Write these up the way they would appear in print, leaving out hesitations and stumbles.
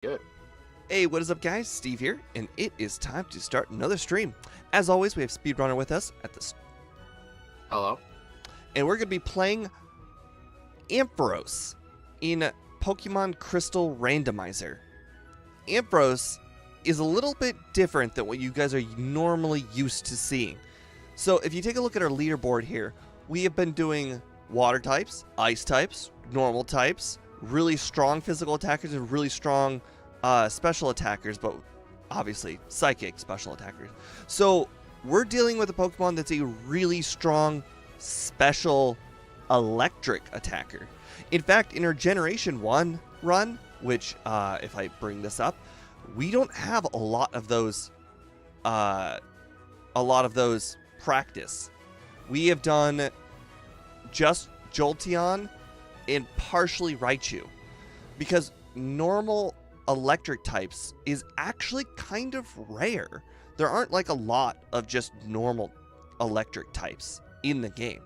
Good. Hey, what is up, guys? Steve here, and it is time to start another stream. As always, we have Speedrunner with us at this, Hello. and we're going to be playing Ampharos in Pokemon Crystal Randomizer. Ampharos is a little bit different than what you guys are normally used to seeing. So if you take a look at our leaderboard here, we have been doing water types, ice types, normal types, really strong physical attackers, and really strong special attackers, but obviously psychic special attackers. So we're dealing with a Pokemon that's a really strong special electric attacker. In fact, in our Generation 1 run, which if I bring this up, we don't have a lot of those practice. We have done just Jolteon and partially Raichu, because normal electric types is actually kind of rare. There aren't like a lot of just normal electric types in the game.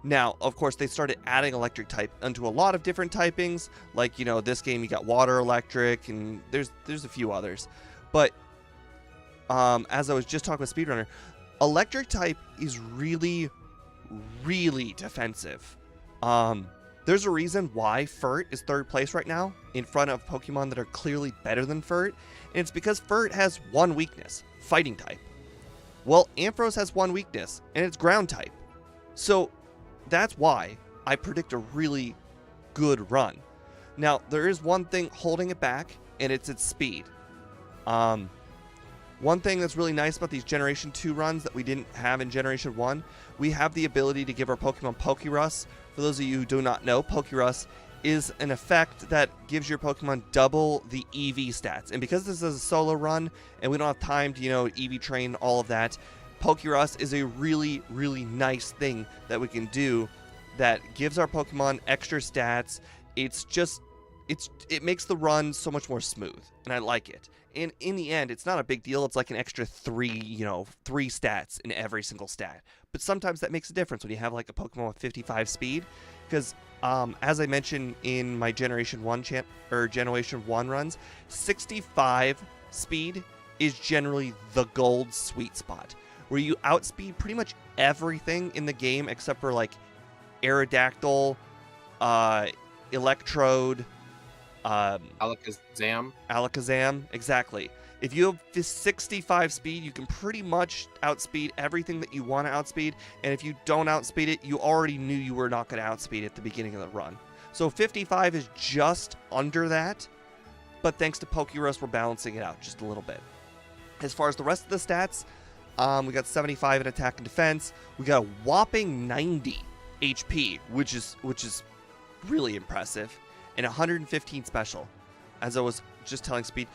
Now, of course, they started adding electric type into a lot of different typings. Like, you know, this game you got water electric, and there's a few others. But as I was just talking with Speedrunner, electric type is really, really defensive. There's a reason why Furt is third place right now in front of Pokemon that are clearly better than Furt, and it's because Furt has one weakness, fighting type. Well, Ampharos has one weakness, and it's ground type. So that's why I predict a really good run. Now, there is one thing holding it back, and it's its speed. One thing that's really nice about these Generation 2 runs that we didn't have in Generation 1, we have the ability to give our Pokemon Pokerus. For those of you who do not know, Pokerus is an effect that gives your Pokemon double the EV stats. And because this is a solo run, and we don't have time to, EV train all of that, Pokerus is a really, really nice thing that we can do that gives our Pokemon extra stats. It makes the run so much more smooth, and I like it. And in the end, it's not a big deal. It's like an extra three stats in every single stat. But sometimes that makes a difference when you have like a Pokemon with 55 speed. Because as I mentioned in my Generation 1 Generation 1 runs, 65 speed is generally the gold sweet spot, where you outspeed pretty much everything in the game except for like Aerodactyl, Electrode, Alakazam, exactly. If you have 65 speed, you can pretty much outspeed everything that you want to outspeed, and if you don't outspeed it, you already knew you were not going to outspeed at the beginning of the run. So 55 is just under that, but thanks to Pokerus, we're balancing it out just a little bit. As far as the rest of the stats, we got 75 in attack and defense. We got a whopping 90 HP, which is really impressive, and 115 special. As I was just telling Speed,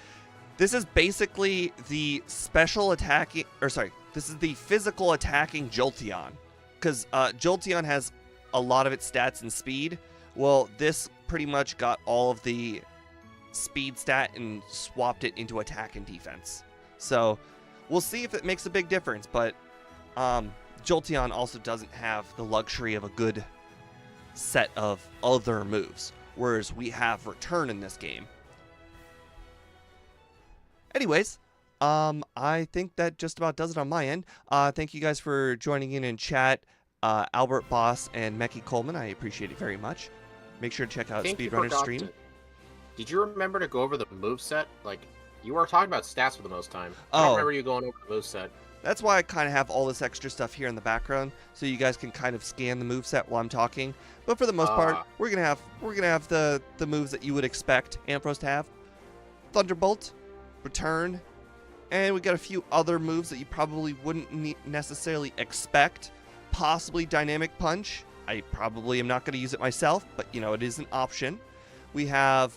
this is basically the special attacking, this is the physical attacking Jolteon, because Jolteon has a lot of its stats in speed. Well, this pretty much got all of the speed stat and swapped it into attack and defense. So we'll see if it makes a big difference, but Jolteon also doesn't have the luxury of a good set of other moves, whereas we have Return in this game. Anyways, I think that just about does it on my end. Thank you guys for joining in chat, Albert Boss and Mecky Coleman. I appreciate it very much. Make sure to check out Speedrunner's stream. Did you remember to go over the moveset? Like, you were talking about stats for the most time. I Oh. don't remember you going over the moveset. That's why I kind of have all this extra stuff here in the background, so you guys can kind of scan the moveset while I'm talking. But for the most part, we're gonna have the moves that you would expect Ampharos to have: Thunderbolt, Return, and we got a few other moves that you probably wouldn't necessarily expect. Possibly Dynamic Punch. I probably am not going to use it myself, but it is an option. We have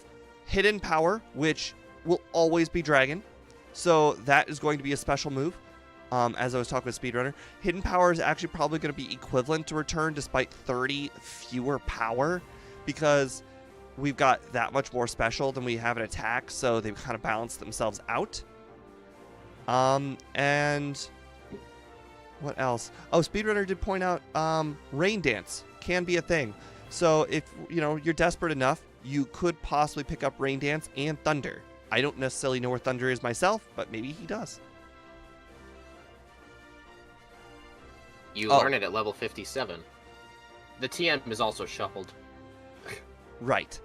Hidden Power, which will always be Dragon, so that is going to be a special move. As I was talking with Speedrunner, Hidden Power is actually probably going to be equivalent to Return despite 30 fewer power, because we've got that much more special than we have an attack, so they kind of balance themselves out. And what else? Oh, Speedrunner did point out Rain Dance can be a thing. So if you're desperate enough, you could possibly pick up Rain Dance and Thunder. I don't necessarily know where Thunder is myself, but maybe he does. You learn it at level 57. The TM is also shuffled. Right.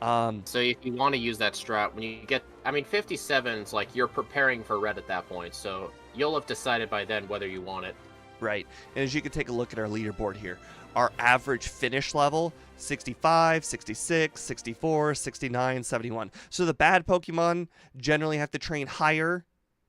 So if you want to use that strat, when you get... I mean, 57's like you're preparing for red at that point, so you'll have decided by then whether you want it. Right. And as you can take a look at our leaderboard here, our average finish level, 65, 66, 64, 69, 71. So the bad Pokemon generally have to train higher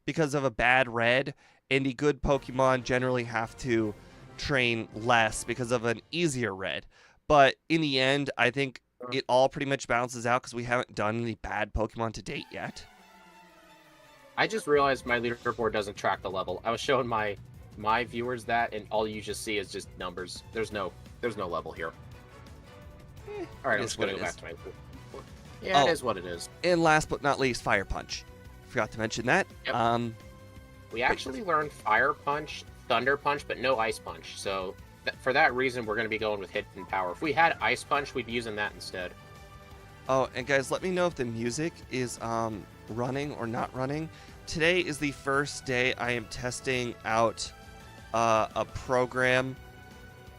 because of a bad red, and the good Pokemon generally have to train less because of an easier red. But in the end, I think it all pretty much balances out because we haven't done any bad Pokemon to date yet. I just realized my leaderboard doesn't track the level. I was showing my viewers that, and all you just see is just numbers. There's no level here. All right, I'm just gonna go back to my leaderboard. Yeah, it is what it is. And last but not least, Fire Punch. Forgot to mention that. Yep. We actually learned Fire Punch, Thunder Punch, but no Ice Punch. So for that reason, we're going to be going with Hidden Power. If we had Ice Punch, we'd be using that instead. Oh, and guys, let me know if the music is running or not running. Today is the first day I am testing out a program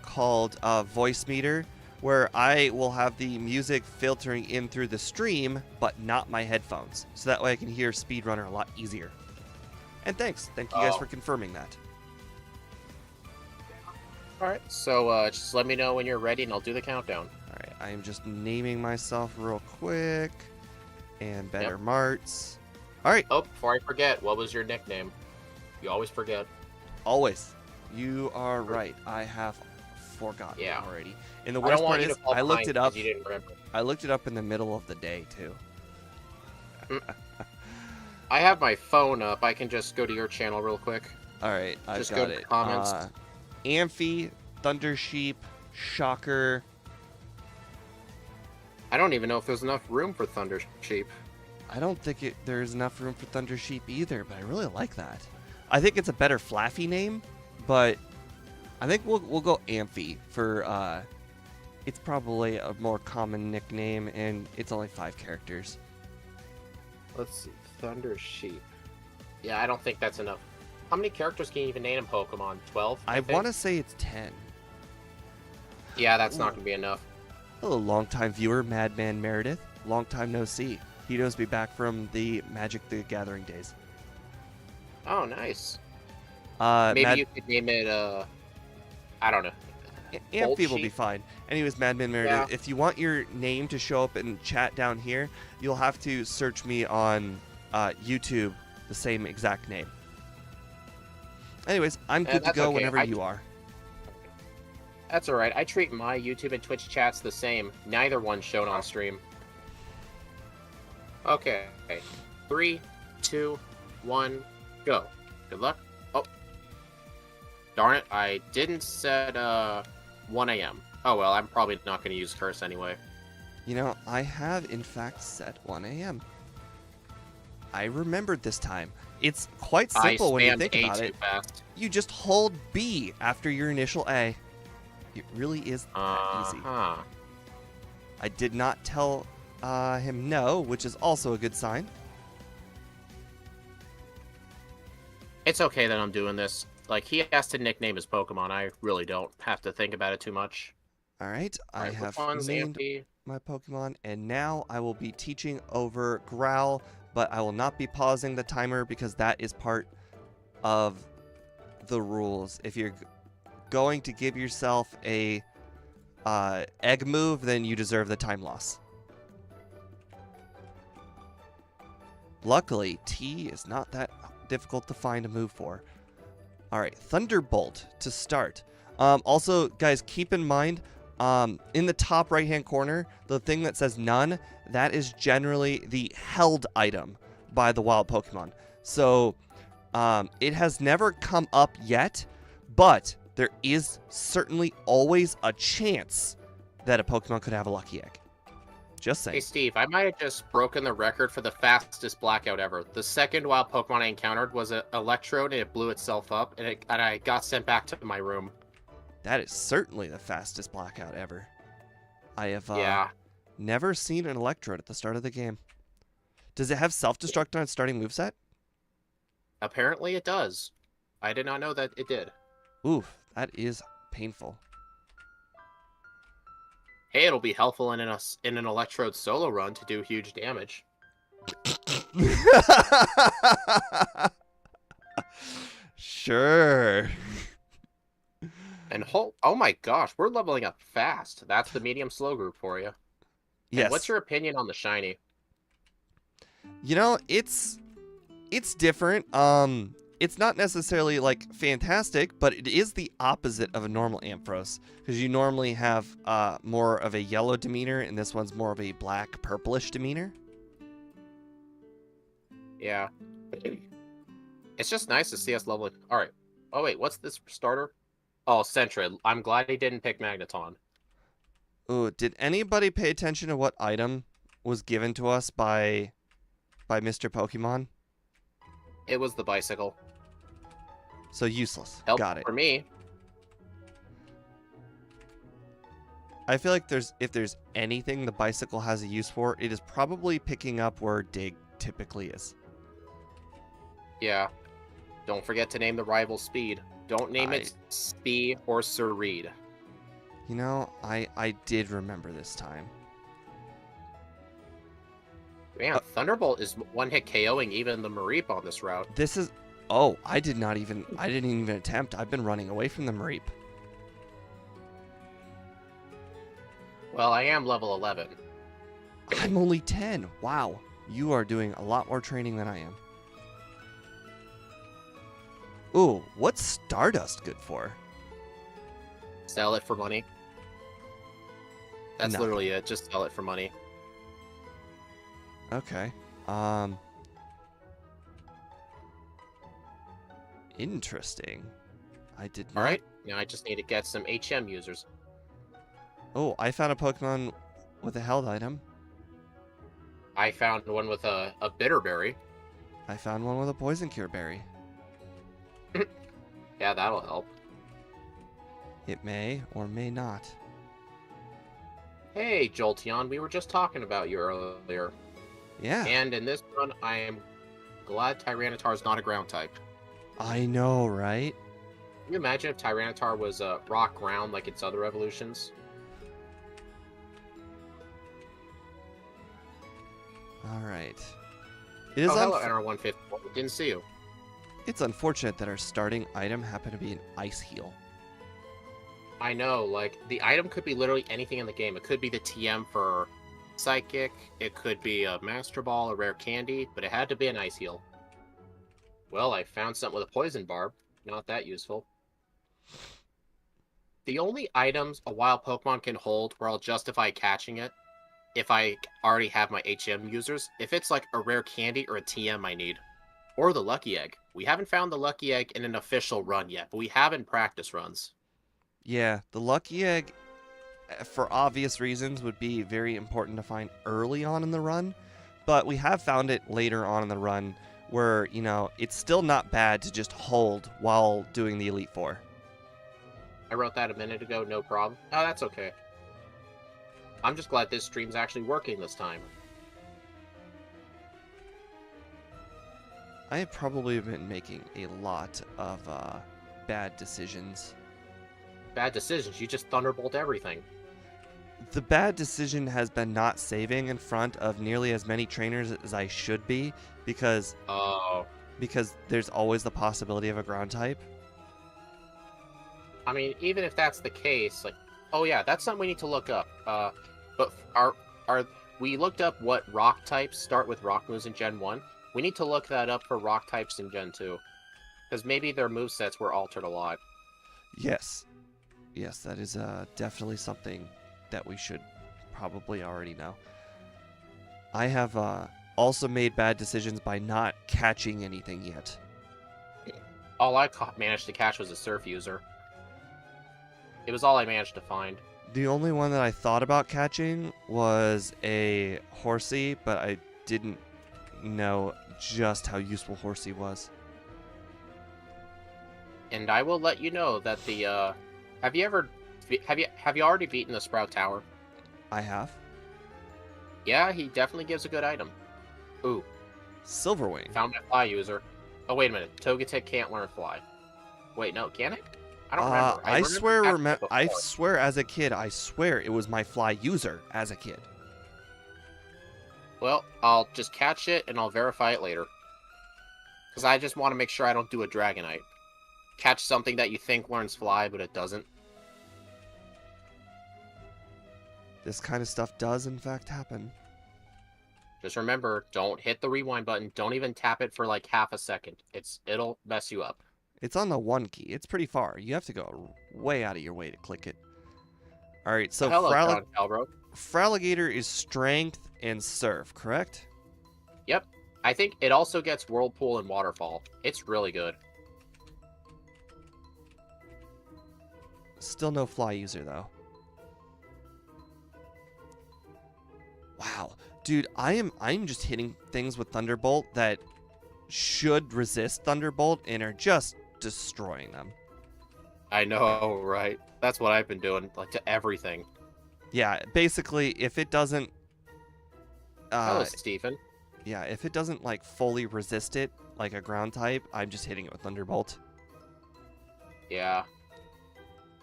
called Voice Meter, where I will have the music filtering in through the stream, but not my headphones. So that way I can hear Speedrunner a lot easier. And thank you guys for confirming that. All right, so just let me know when you're ready, and I'll do the countdown. All right, I am just naming myself real quick. And Better Marts. All right. Oh, before I forget, what was your nickname? You always forget. Always. You are right. I have forgotten already. And the I worst don't want part you is, to fall I looked behind it up. 'cause you didn't remember. I looked it up in the middle of the day too. I have my phone up. I can just go to your channel real quick. All right, I've Just got go to it. comments. Amphi, Thunder Sheep, Shocker. I don't even know if there's enough room for Thunder Sheep. I don't think there's enough room for Thunder Sheep either, but I really like that. I think it's a better Flaffy name, but I think we'll go Amphi for it's probably a more common nickname, and it's only 5 characters. Let's see, Thunder Sheep. Yeah, I don't think that's enough. How many characters can you even name in Pokemon? 12? I want to say it's 10. Yeah, that's not going to be enough. Hello, longtime viewer, Madman Meredith. Long time no see. He knows me back from the Magic the Gathering days. Oh, nice. Maybe you could name it, I don't know. Amphi will be fine. Anyways, Madman Meredith, Yeah. if you want your name to show up in chat down here, you'll have to search me on YouTube, the same exact name. Anyways, I'm good to go whenever you are. That's alright. I treat my YouTube and Twitch chats the same. Neither one's shown on stream. Okay. 3, 2, 1, go. Good luck. Oh. Darn it. I didn't set 1 a.m. Oh well, I'm probably not going to use Curse anyway. You know, I have in fact set 1 a.m. I remembered this time. It's quite simple when you think about it. Fast. You just hold B after your initial A. It really is that easy. I did not tell him no, which is also a good sign. It's okay that I'm doing this. Like, he has to nickname his Pokemon. I really don't have to think about it too much. All right, I have named my Pokemon, and now I will be teaching over Growl, but I will not be pausing the timer because that is part of the rules. If you're going to give yourself a egg move, then you deserve the time loss. Luckily, T is not that difficult to find a move for. All right, Thunderbolt to start. Also, guys, keep in mind, in the top right-hand corner, the thing that says none, that is generally the held item by the wild Pokemon. So, it has never come up yet, but there is certainly always a chance that a Pokemon could have a lucky egg. Just saying. Hey, Steve, I might have just broken the record for the fastest Blackout ever. The second wild Pokemon I encountered was an Electrode, and it blew itself up, and I got sent back to my room. That is certainly the fastest Blackout ever. I have yeah. never seen an Electrode at the start of the game. Does it have self-destruct on its starting moveset? Apparently it does. I did not know that it did. Oof, that is painful. Hey, it'll be helpful in an Electrode solo run to do huge damage. Sure. And oh my gosh, we're leveling up fast. That's the medium slow group for you. Yes. And what's your opinion on the shiny? You know, it's different. It's not necessarily like fantastic, but it is the opposite of a normal Ampharos, because you normally have more of a yellow demeanor, and this one's more of a black purplish demeanor. Yeah. It's just nice to see us leveling. All right. Oh wait, what's this starter? Oh, Sentry. I'm glad he didn't pick Magneton. Ooh, did anybody pay attention to what item was given to us by Mr. Pokemon? It was the bicycle. So useless. Help Got it. for me. I feel like if there's anything the bicycle has a use for, it is probably picking up where Dig typically is. Yeah. Don't forget to name the rival Speed. Don't name it Spee or Sir Reed. You know, I did remember this time. Man, Thunderbolt is one-hit KOing even the Mareep on this route. This is... Oh, I didn't even attempt. I've been running away from the Mareep. Well, I am level 11. I'm only 10. Wow. You are doing a lot more training than I am. Ooh, what's Stardust good for? Sell it for money. That's No. literally it. Just sell it for money. Okay. Interesting. I did not... Alright, now I just need to get some HM users. Oh, I found a Pokemon with a held item. I found one with a Bitterberry. I found one with a Poison Cure Berry. Yeah, that'll help. It may or may not. Hey, Jolteon, we were just talking about you earlier. Yeah. And in this run, I am glad Tyranitar is not a ground type. I know, right? Can you imagine if Tyranitar was rock ground like its other evolutions? All right. It is hello, NR154. Didn't see you. It's unfortunate that our starting item happened to be an Ice Heal. I know, like, the item could be literally anything in the game. It could be the TM for Psychic, it could be a Master Ball, a Rare Candy, but it had to be an Ice Heal. Well, I found something with a Poison Barb. Not that useful. The only items a wild Pokemon can hold where I'll justify catching it, if I already have my HM users, if it's like a Rare Candy or a TM I need. Or the Lucky Egg. We haven't found the Lucky Egg in an official run yet, but we have in practice runs. Yeah, the Lucky Egg, for obvious reasons, would be very important to find early on in the run. But we have found it later on in the run where, you know, it's still not bad to just hold while doing the Elite Four. I wrote that a minute ago, no problem. Oh, that's okay. I'm just glad this stream's actually working this time. I have probably been making a lot of bad decisions. Bad decisions, you just thunderbolt everything. The bad decision has been not saving in front of nearly as many trainers as I should be because there's always the possibility of a ground type. I mean, even if that's the case, like, oh yeah, that's something we need to look up. But we looked up what rock types start with rock moves in Gen 1. We need to look that up for rock types in Gen 2. Because maybe their movesets were altered a lot. Yes. Yes, that is definitely something that we should probably already know. I have also made bad decisions by not catching anything yet. All I managed to catch was a Surf user. It was all I managed to find. The only one that I thought about catching was a Horsey, but I didn't know just how useful Horsey was. And I will let you know that the have you already beaten the Sprout Tower? I have. Yeah, he definitely gives a good item. Ooh, Silverwing. found my fly user. Oh, wait a minute. Togetic can't learn fly. Wait, no, can it? I don't remember. I swear, catching it I before. swear as a kid, I swear it was my fly user as a kid. Well, I'll just catch it and I'll verify it later. Because I just want to make sure I don't do a Dragonite. Catch something that you think learns fly, but it doesn't. This kind of stuff does, in fact, happen. Just remember, don't hit the rewind button. Don't even tap it for like half a second. It'll mess you up. It's on the 1 key. It's pretty far. You have to go way out of your way to click it. All right, so Hello, John Calbro. Fraligator is Strength and Surf, correct? Yep. I think it also gets Whirlpool and Waterfall. It's really good. Still no fly user, though. Wow. Dude, I'm just hitting things with Thunderbolt that should resist Thunderbolt and are just destroying them. I know, right? That's what I've been doing, like, to everything. Yeah, basically, if it doesn't... Hello, Stephen. Yeah, if it doesn't, like, fully resist it, like a ground type, I'm just hitting it with Thunderbolt. Yeah.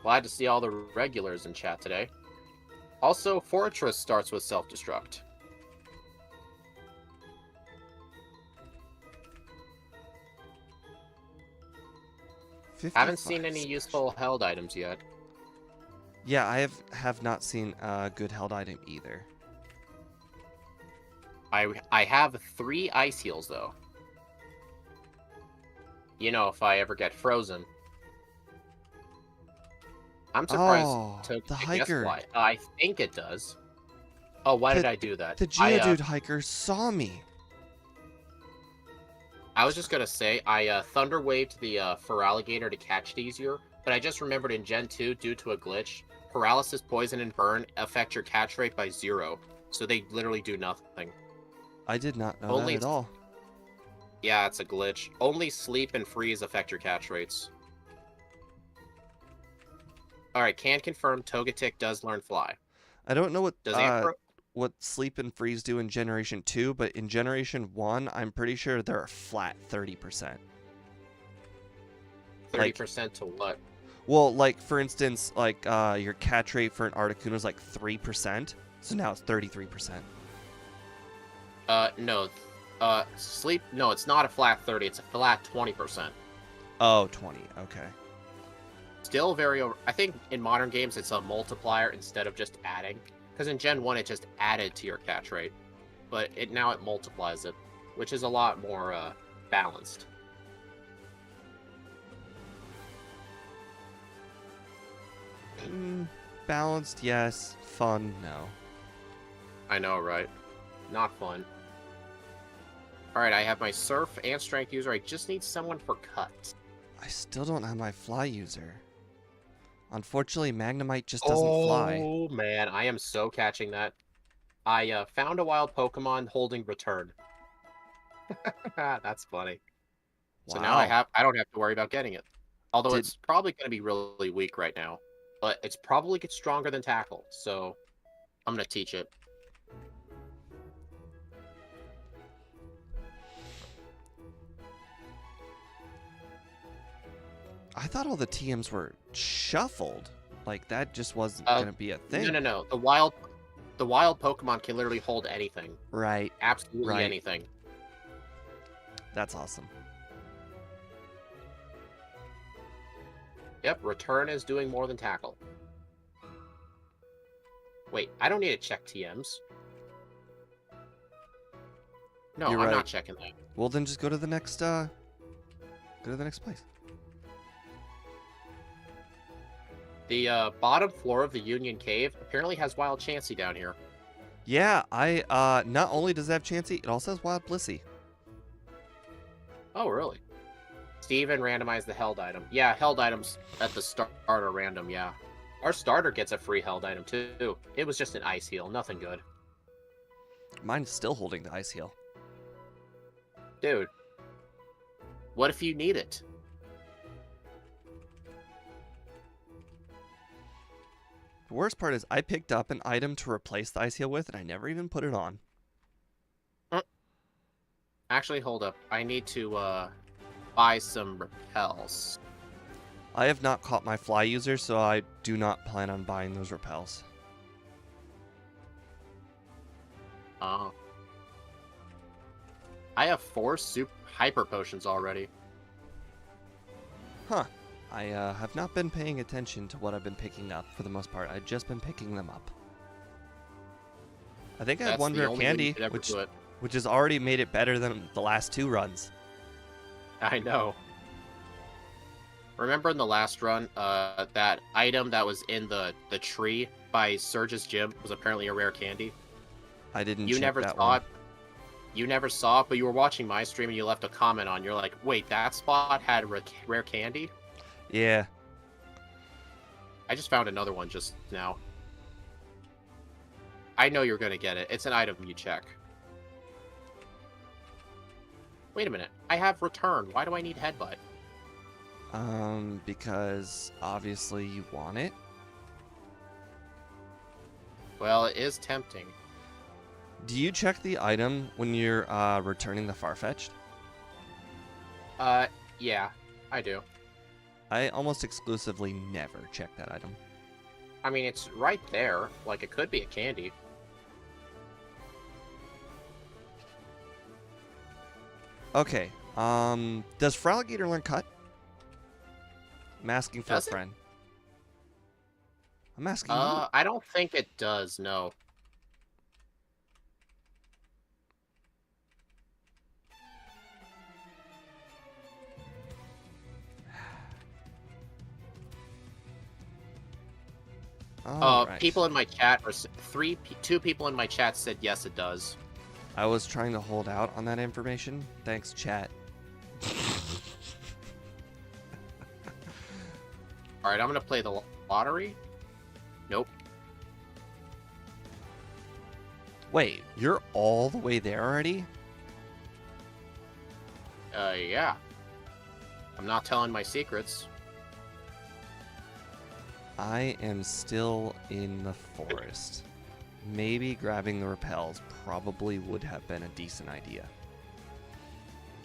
Glad to see all the regulars in chat today. Also, Fortress starts with self-destruct. Haven't seen any useful held items yet. Yeah, I have not seen a good held item either. I have 3 ice heals though. You know, if I ever get frozen. I'm surprised. Oh, the Guess hiker. why. I think it does. Oh, why did I do that? The Geodude hiker saw me. I was just gonna say, I Thunder Waved the Feraligatr to catch it easier, but I just remembered in Gen 2, due to a glitch, Paralysis, Poison, and Burn affect your catch rate by 0, so they literally do nothing. I did not know that at all. Yeah, it's a glitch. Only Sleep and Freeze affect your catch rates. Alright, can confirm Togetic does learn Fly. I don't know what Sleep and Freeze do in Generation 2, but in Generation 1, I'm pretty sure they're a flat 30%. 30% to what? Well, like, for instance, like, your catch rate for an Articuno is like 3%, so now it's 33%. No. Sleep, no, it's not a flat 30, it's a flat 20%. Oh, 20, okay. Still very over... I think in modern games it's a multiplier instead of just adding. Because in Gen 1 it just added to your catch rate. But now it multiplies it, which is a lot more balanced. Balanced, yes. Fun, no. I know, right? Not fun. Alright, I have my Surf and Strength user. I just need someone for Cut. I still don't have my Fly user. Unfortunately, Magnemite just doesn't fly. Oh, man. I am so catching that. I found a wild Pokemon holding Return. That's funny. Wow. So now I don't have to worry about getting it. Although it's probably going to be really weak right now. But it's probably gets stronger than Tackle. So I'm going to teach it. I thought all the TMs were shuffled. Like, that just wasn't going to be a thing. No. The wild Pokemon can literally hold anything. Right. Absolutely anything. That's awesome. Yep, Return is doing more than Tackle. Wait, I don't need to check TMs. No, I'm not checking that. Well, then just go to the next, place. The bottom floor of the Union Cave apparently has Wild Chansey down here. Yeah, not only does it have Chansey, it also has Wild Blissey. Oh, really? Steven randomized the held item. Yeah, held items at the start are random, yeah. Our starter gets a free held item, too. It was just an Ice Heal, nothing good. Mine's still holding the Ice Heal. Dude. What if you need it? The worst part is I picked up an item to replace the Ice Heal with, and I never even put it on. Actually, hold up. I need to buy some repels. I have not caught my fly user, so I do not plan on buying those repels. Oh. I have 4 super hyper potions already. Huh. I have not been paying attention to what I've been picking up for the most part. I've just been picking them up. I think I had That's one the rare only way candy, you could ever do it. which has already made it better than the last 2 runs. I know. Remember in the last run, that item that was in the tree by Surge's gym was apparently a rare candy? I didn't You check never that saw one. it. You never saw it, but you were watching my stream and you left a comment on. You're like, wait, that spot had rare candy? Yeah. I just found another one just now. I know you're gonna get it. It's an item you check. Wait a minute. I have return. Why do I need headbutt? Because obviously you want it. Well, it is tempting. Do you check the item when you're returning the Farfetch'd? Yeah, I do. I almost exclusively never check that item. I mean, it's right there. Like, it could be a candy. Okay. Does Fraligator learn cut? I'm asking for Does a it? friend. I'm asking you. I don't think it does, no. Alright. People in my chat, or 2 people in my chat said yes, it does. I was trying to hold out on that information. Thanks, chat. Alright, I'm gonna play the lottery. Nope. Wait, you're all the way there already? Yeah. I'm not telling my secrets. I am still in the forest. Maybe grabbing the repels probably would have been a decent idea.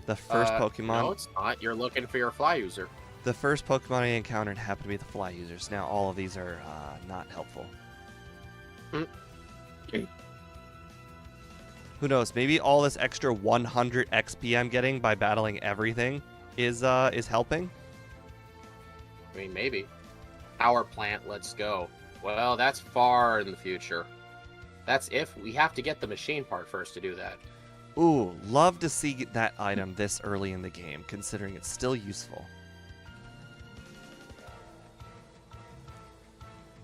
The first Pokemon... No, it's not. You're looking for your fly user. The first Pokemon I encountered happened to be the fly users. Now all of these are not helpful. Who knows? Maybe all this extra 100 XP I'm getting by battling everything is helping. I mean, maybe. Power plant, let's go. Well, that's far in the future. That's if we have to get the machine part first to do that. Ooh, love to see that item this early in the game, considering it's still useful.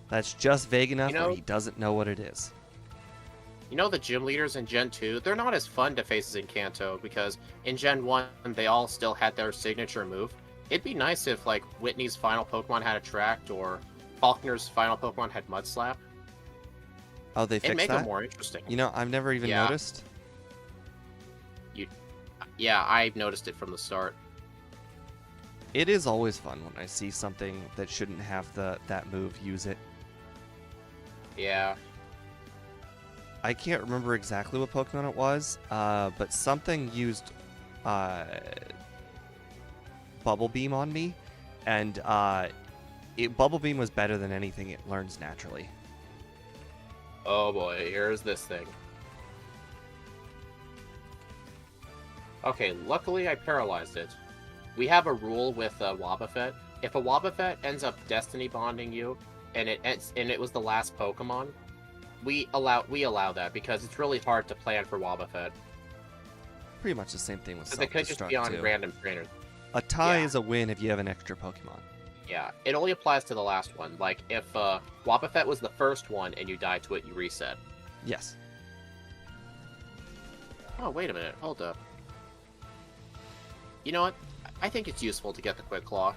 That's just vague enough where he doesn't know what it is. You know, the gym leaders in Gen 2, they're not as fun to face as in Kanto, because in Gen 1, they all still had their signature move. It'd be nice if, like, Whitney's final Pokemon had Attract, or Faulkner's final Pokemon had Mud Slap. Oh, they fixed that? It'd make it more interesting. You know, I've never even noticed. Yeah, I noticed it from the start. It is always fun when I see something that shouldn't have that move use it. Yeah. I can't remember exactly what Pokemon it was, but something used Bubble Beam on me, and Bubble Beam was better than anything it learns naturally. Oh boy, here's this thing. Okay, luckily I paralyzed it. We have a rule with Wobbuffet. If a Wobbuffet ends up Destiny Bonding you, and it was the last Pokemon, we allow that because it's really hard to plan for Wobbuffet. Pretty much the same thing with Because it could just be on too. random trainers. A tie is a win if you have an extra Pokemon. Yeah, it only applies to the last one. Like, if Wobbuffet was the first one and you die to it, you reset. Yes. Oh, wait a minute. Hold up. You know what? I think it's useful to get the Quick Claw.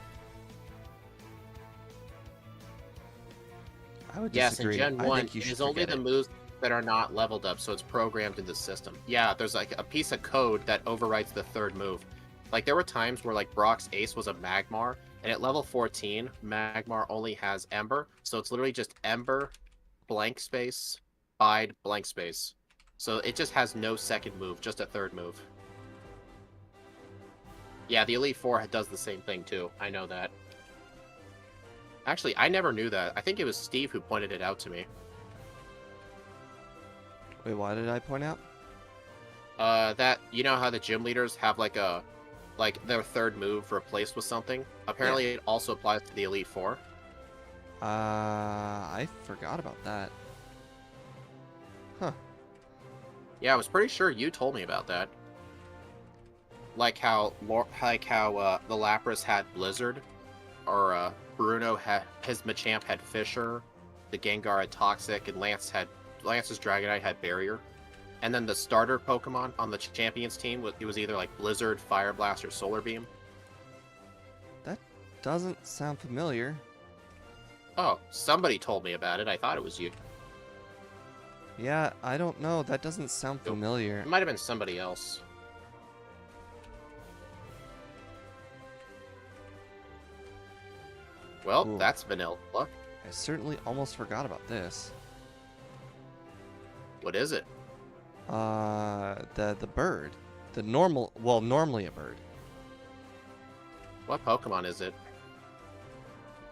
I would Yes, disagree. in Gen 1, it is only the moves that are not leveled up, so it's programmed into the system. Yeah, there's like a piece of code that overwrites the third move. Like, there were times where, like, Brock's Ace was a Magmar, and at level 14, Magmar only has Ember, so it's literally just Ember, blank space, Bide, blank space. So it just has no second move, just a third move. Yeah, the Elite Four does the same thing too. I know that. Actually, I never knew that. I think it was Steve who pointed it out to me. Wait, why did I point out? That you know how the gym leaders have like their third move replaced with something. Apparently, it also applies to the Elite Four. I forgot about that. Huh. Yeah, I was pretty sure you told me about that. Like how the Lapras had Blizzard, or Bruno had his Machamp had Fisher, the Gengar had Toxic, and Lance's Dragonite had Barrier. And then the starter Pokemon on the Champions team, it was either like Blizzard, Fire Blast, or Solar Beam. That doesn't sound familiar. Oh, somebody told me about it. I thought it was you. Yeah, I don't know. That doesn't sound familiar. It might have been somebody else. Well, Ooh. that's vanilla. I certainly almost forgot about this. What is it? The bird. Normally a bird. What Pokemon is it?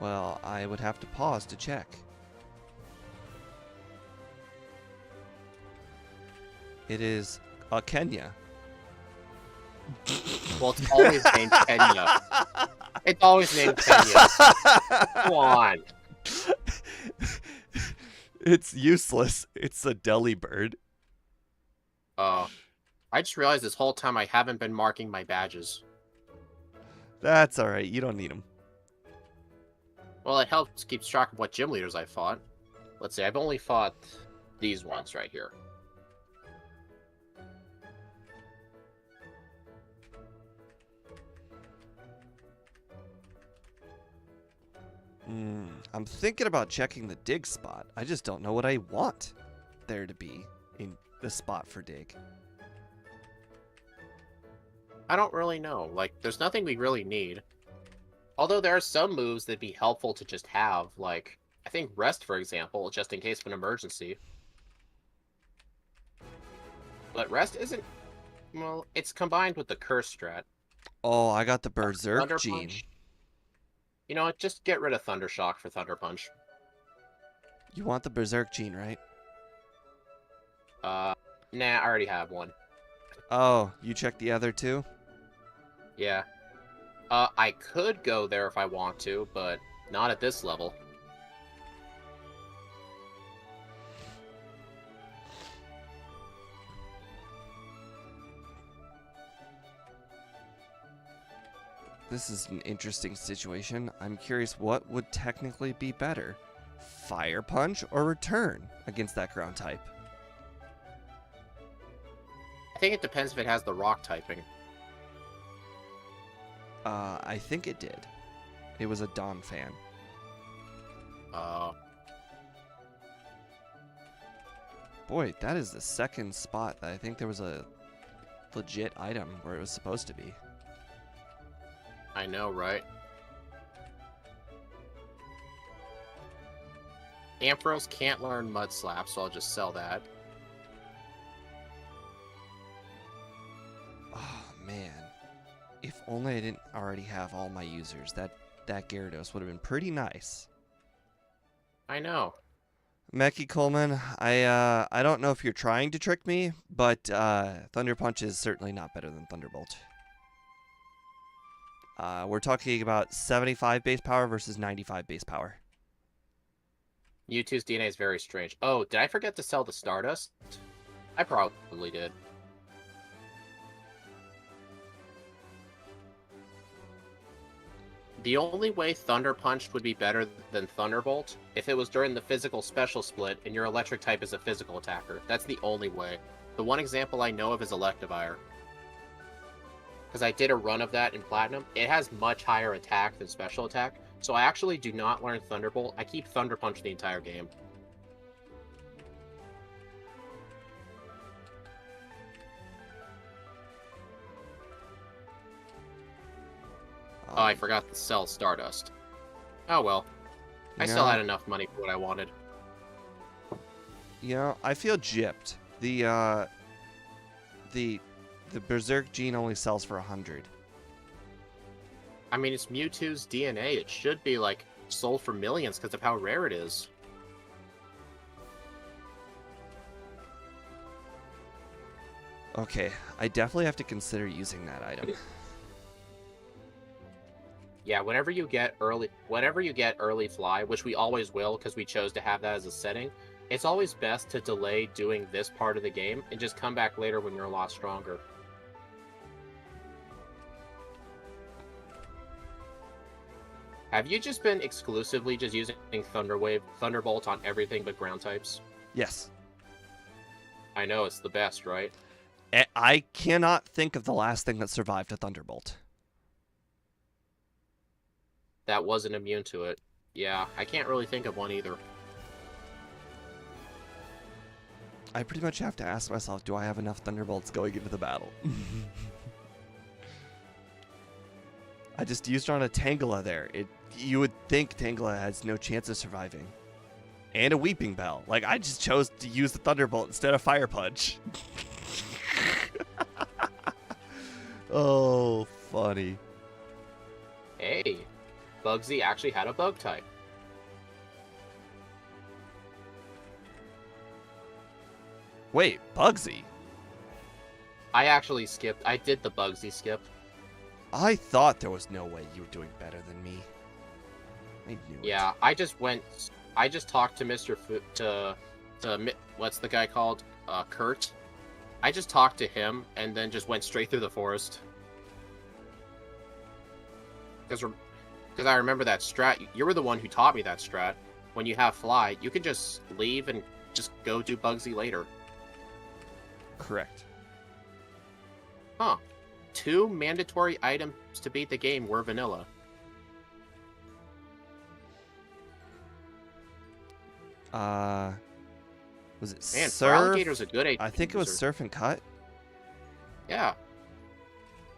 Well, I would have to pause to check. It is Kenya. Well, it's always named Kenya. It's always named Kenya. Come on. It's useless. It's a Delibird. Oh. I just realized this whole time I haven't been marking my badges. That's alright. You don't need them. Well, it helps keep track of what gym leaders I fought. Let's see, I've only fought these ones right here. I'm thinking about checking the dig spot. I just don't know what I want there to be in the spot for dig. I don't really know. Like, there's nothing we really need. Although there are some moves that'd be helpful to just have. Like, I think Rest, for example, just in case of an emergency. But Rest isn't... Well, it's combined with the Curse strat. Oh, I got the Berserk Thunder gene. Punch. You know what? Just get rid of Thunder Shock for Thunder Punch. You want the Berserk gene, right? Nah, I already have one. Oh, you checked the other two? Yeah. I could go there if I want to, but not at this level. This is an interesting situation. I'm curious what would technically be better. Fire Punch or Return against that ground type? I think it depends if it has the rock typing. I think it did. It was a Dawn fan. Boy, that is the second spot that I think there was a legit item where it was supposed to be. I know, right? Ampharos can't learn Mud Slap, so I'll just sell that. Oh, man. If only I didn't already have all my users. That Gyarados would have been pretty nice. I know. Meki Coleman, I don't know if you're trying to trick me, but Thunder Punch is certainly not better than Thunderbolt. We're talking about 75 base power versus 95 base power. Mewtwo's DNA is very strange. Oh, did I forget to sell the Stardust? I probably did. The only way Thunder Punch would be better than Thunderbolt if it was during the physical special split and your electric type is a physical attacker. That's the only way. The one example I know of is Electivire. Because I did a run of that in Platinum. It has much higher attack than special attack, so I actually do not learn Thunderbolt. I keep Thunder Punch the entire game. Oh, I forgot to sell Stardust. Oh well. I still had enough money for what I wanted. You know, I feel gypped. The Berserk gene only sells for 100. I mean, it's Mewtwo's DNA. It should be, like, sold for millions because of how rare it is. Okay, I definitely have to consider using that item. Yeah, whenever you get early fly, which we always will because we chose to have that as a setting, it's always best to delay doing this part of the game and just come back later when you're a lot stronger. Have you just been exclusively just using Thunderbolt on everything but ground types? Yes. I know, it's the best, right? I cannot think of the last thing that survived a Thunderbolt. That wasn't immune to it. Yeah, I can't really think of one either. I pretty much have to ask myself, do I have enough Thunderbolts going into the battle? I just used on a Tangela there. You would think Tangela has no chance of surviving. And a Weeping Bell. Like, I just chose to use the Thunderbolt instead of Fire Punch. Oh, funny. Hey, Bugsy actually had a bug type. Wait, Bugsy? I did the Bugsy skip. I thought there was no way you were doing better than me. I knew Yeah, it. I just talked to Mr. What's the guy called? Kurt. I just talked to him and then just went straight through the forest. Because I remember that strat. You were the one who taught me that strat. When you have fly, you can just leave and just go do Bugsy later. Correct. Huh. 2 mandatory items to beat the game were vanilla. Was it Man, Surf? Alligator's a good HP I think it was user. Surf and Cut. Yeah.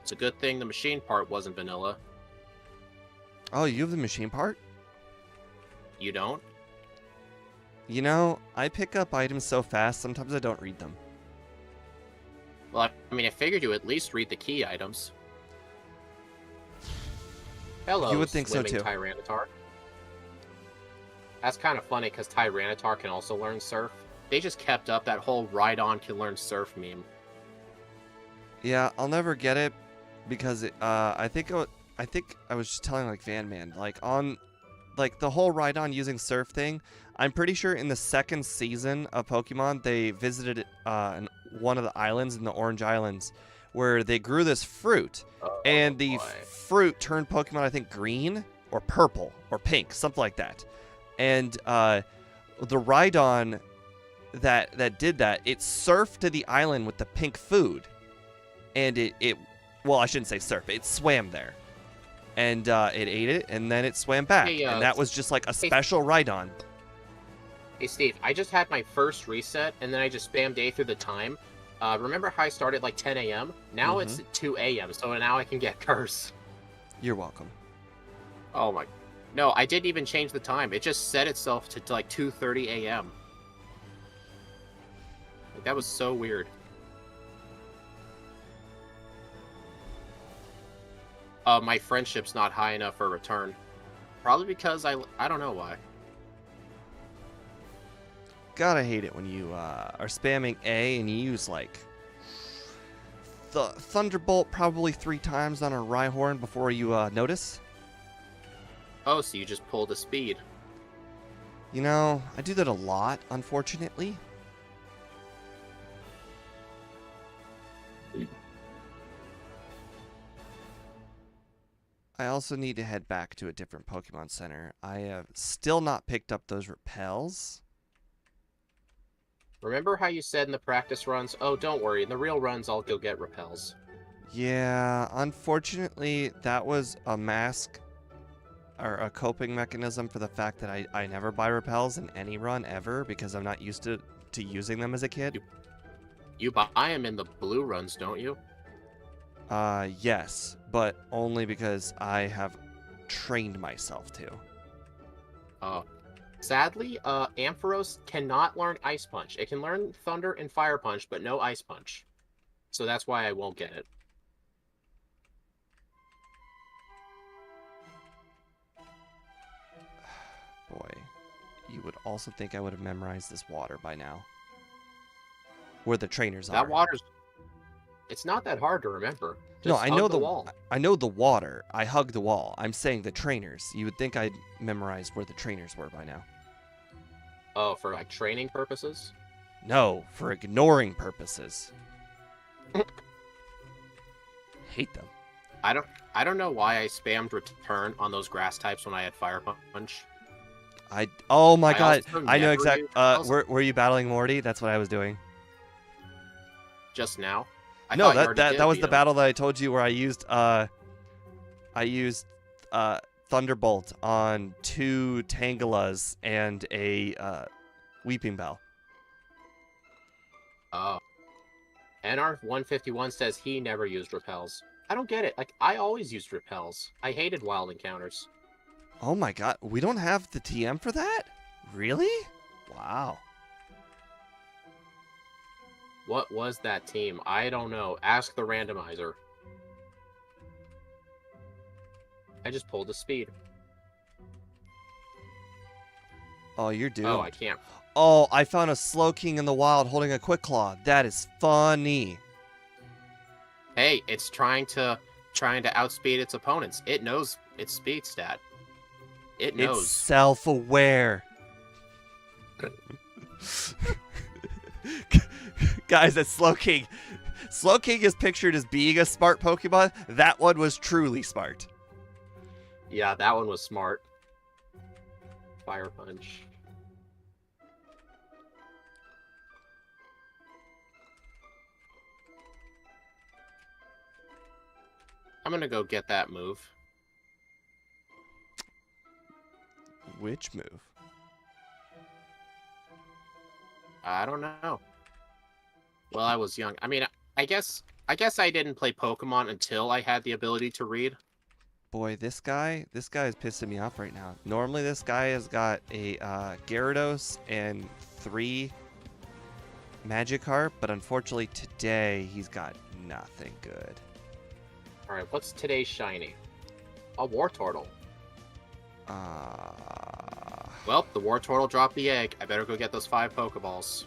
It's a good thing the machine part wasn't vanilla. Oh, you have the machine part? You don't? You know, I pick up items so fast, sometimes I don't read them. Well, I mean, I figured you at least read the key items. Hello, You would think so, swimming too. Tyranitar. That's kind of funny, because Tyranitar can also learn Surf. They just kept up that whole Rhydon can learn Surf meme. Yeah, I'll never get it because I think I was just telling like Van Man, like on like the whole Rhydon using Surf thing. I'm pretty sure in the second season of Pokemon they visited one of the islands in the Orange Islands where they grew this fruit, Oh, and the boy. fruit turned Pokemon, I think, green or purple or pink, something like that. And the Rhydon that did that, it surfed to the island with the pink food, and it well, I shouldn't say surf, it swam there, and it ate it, and then it swam back, Hey, and that was just like a special Rhydon. Hey, Steve, I just had my first reset, and then I just spammed A through the time. Remember how I started like 10 a.m.? Now it's 2 a.m., so now I can get Curse. You're welcome. Oh my... No, I didn't even change the time. It just set itself to like 2:30 a.m. Like, that was so weird. My friendship's not high enough for return. Probably because I don't know why. Gotta hate it when you are spamming A and you use like the Thunderbolt probably 3 times on a Rhyhorn before you notice. Oh, so you just pulled a speed. You know, I do that a lot, unfortunately. I also need to head back to a different Pokemon Center. I have still not picked up those repels. Remember how you said in the practice runs, oh, don't worry, in the real runs I'll go get repels. Yeah, unfortunately, that was a mask or a coping mechanism for the fact that I never buy repels in any run ever because I'm not used to using them as a kid. You buy them in the blue runs, don't you? Yes, but only because I have trained myself to. Sadly, Ampharos cannot learn Ice Punch. It can learn Thunder and Fire Punch, but no Ice Punch. So that's why I won't get it. you would also think I would have memorized this water by now. Where the trainers That are. water's... It's not that hard to remember. No, Just I know hug the wall. I know the water. I hug the wall. I'm saying the trainers. You would think I'd memorized where the trainers were by now. Oh, for like training purposes? No, for ignoring purposes. Hate them. I don't know why I spammed return on those grass types when I had fire punch. Oh my I god. also I know never exactly. used Were you battling Morty? That's what I was doing. just now. No, thought you already that did was beat the him. battle that I told you where I used Thunderbolt on 2 Tangalas and a Weeping Bell. Oh. NR151 says he never used repels. I don't get it. Like, I always used repels. I hated wild encounters. Oh my god, we don't have the TM for that? Really? Wow. What was that team? I don't know. Ask the randomizer. I just pulled the speed. Oh, you're doomed. Oh, I can't. Oh, I found a Slowking in the wild holding a Quick Claw. That is funny. Hey, it's trying to outspeed its opponents. It knows its speed stat. It knows. It's self-aware. Guys, that's Slowking. Slowking is pictured as being a smart Pokemon. That one was truly smart. Yeah, that one was smart. Fire punch. I'm gonna go get that move. Which move? I don't know. Well, I was young. I mean, I guess I didn't play Pokemon until I had the ability to read. Boy, this guy is pissing me off right now. Normally, this guy has got a Gyarados and 3 Magikarp, but unfortunately today he's got nothing good. All right, what's today's shiny? A Wartortle. Well, the Wartortle dropped the egg. I better go get those 5 Pokeballs.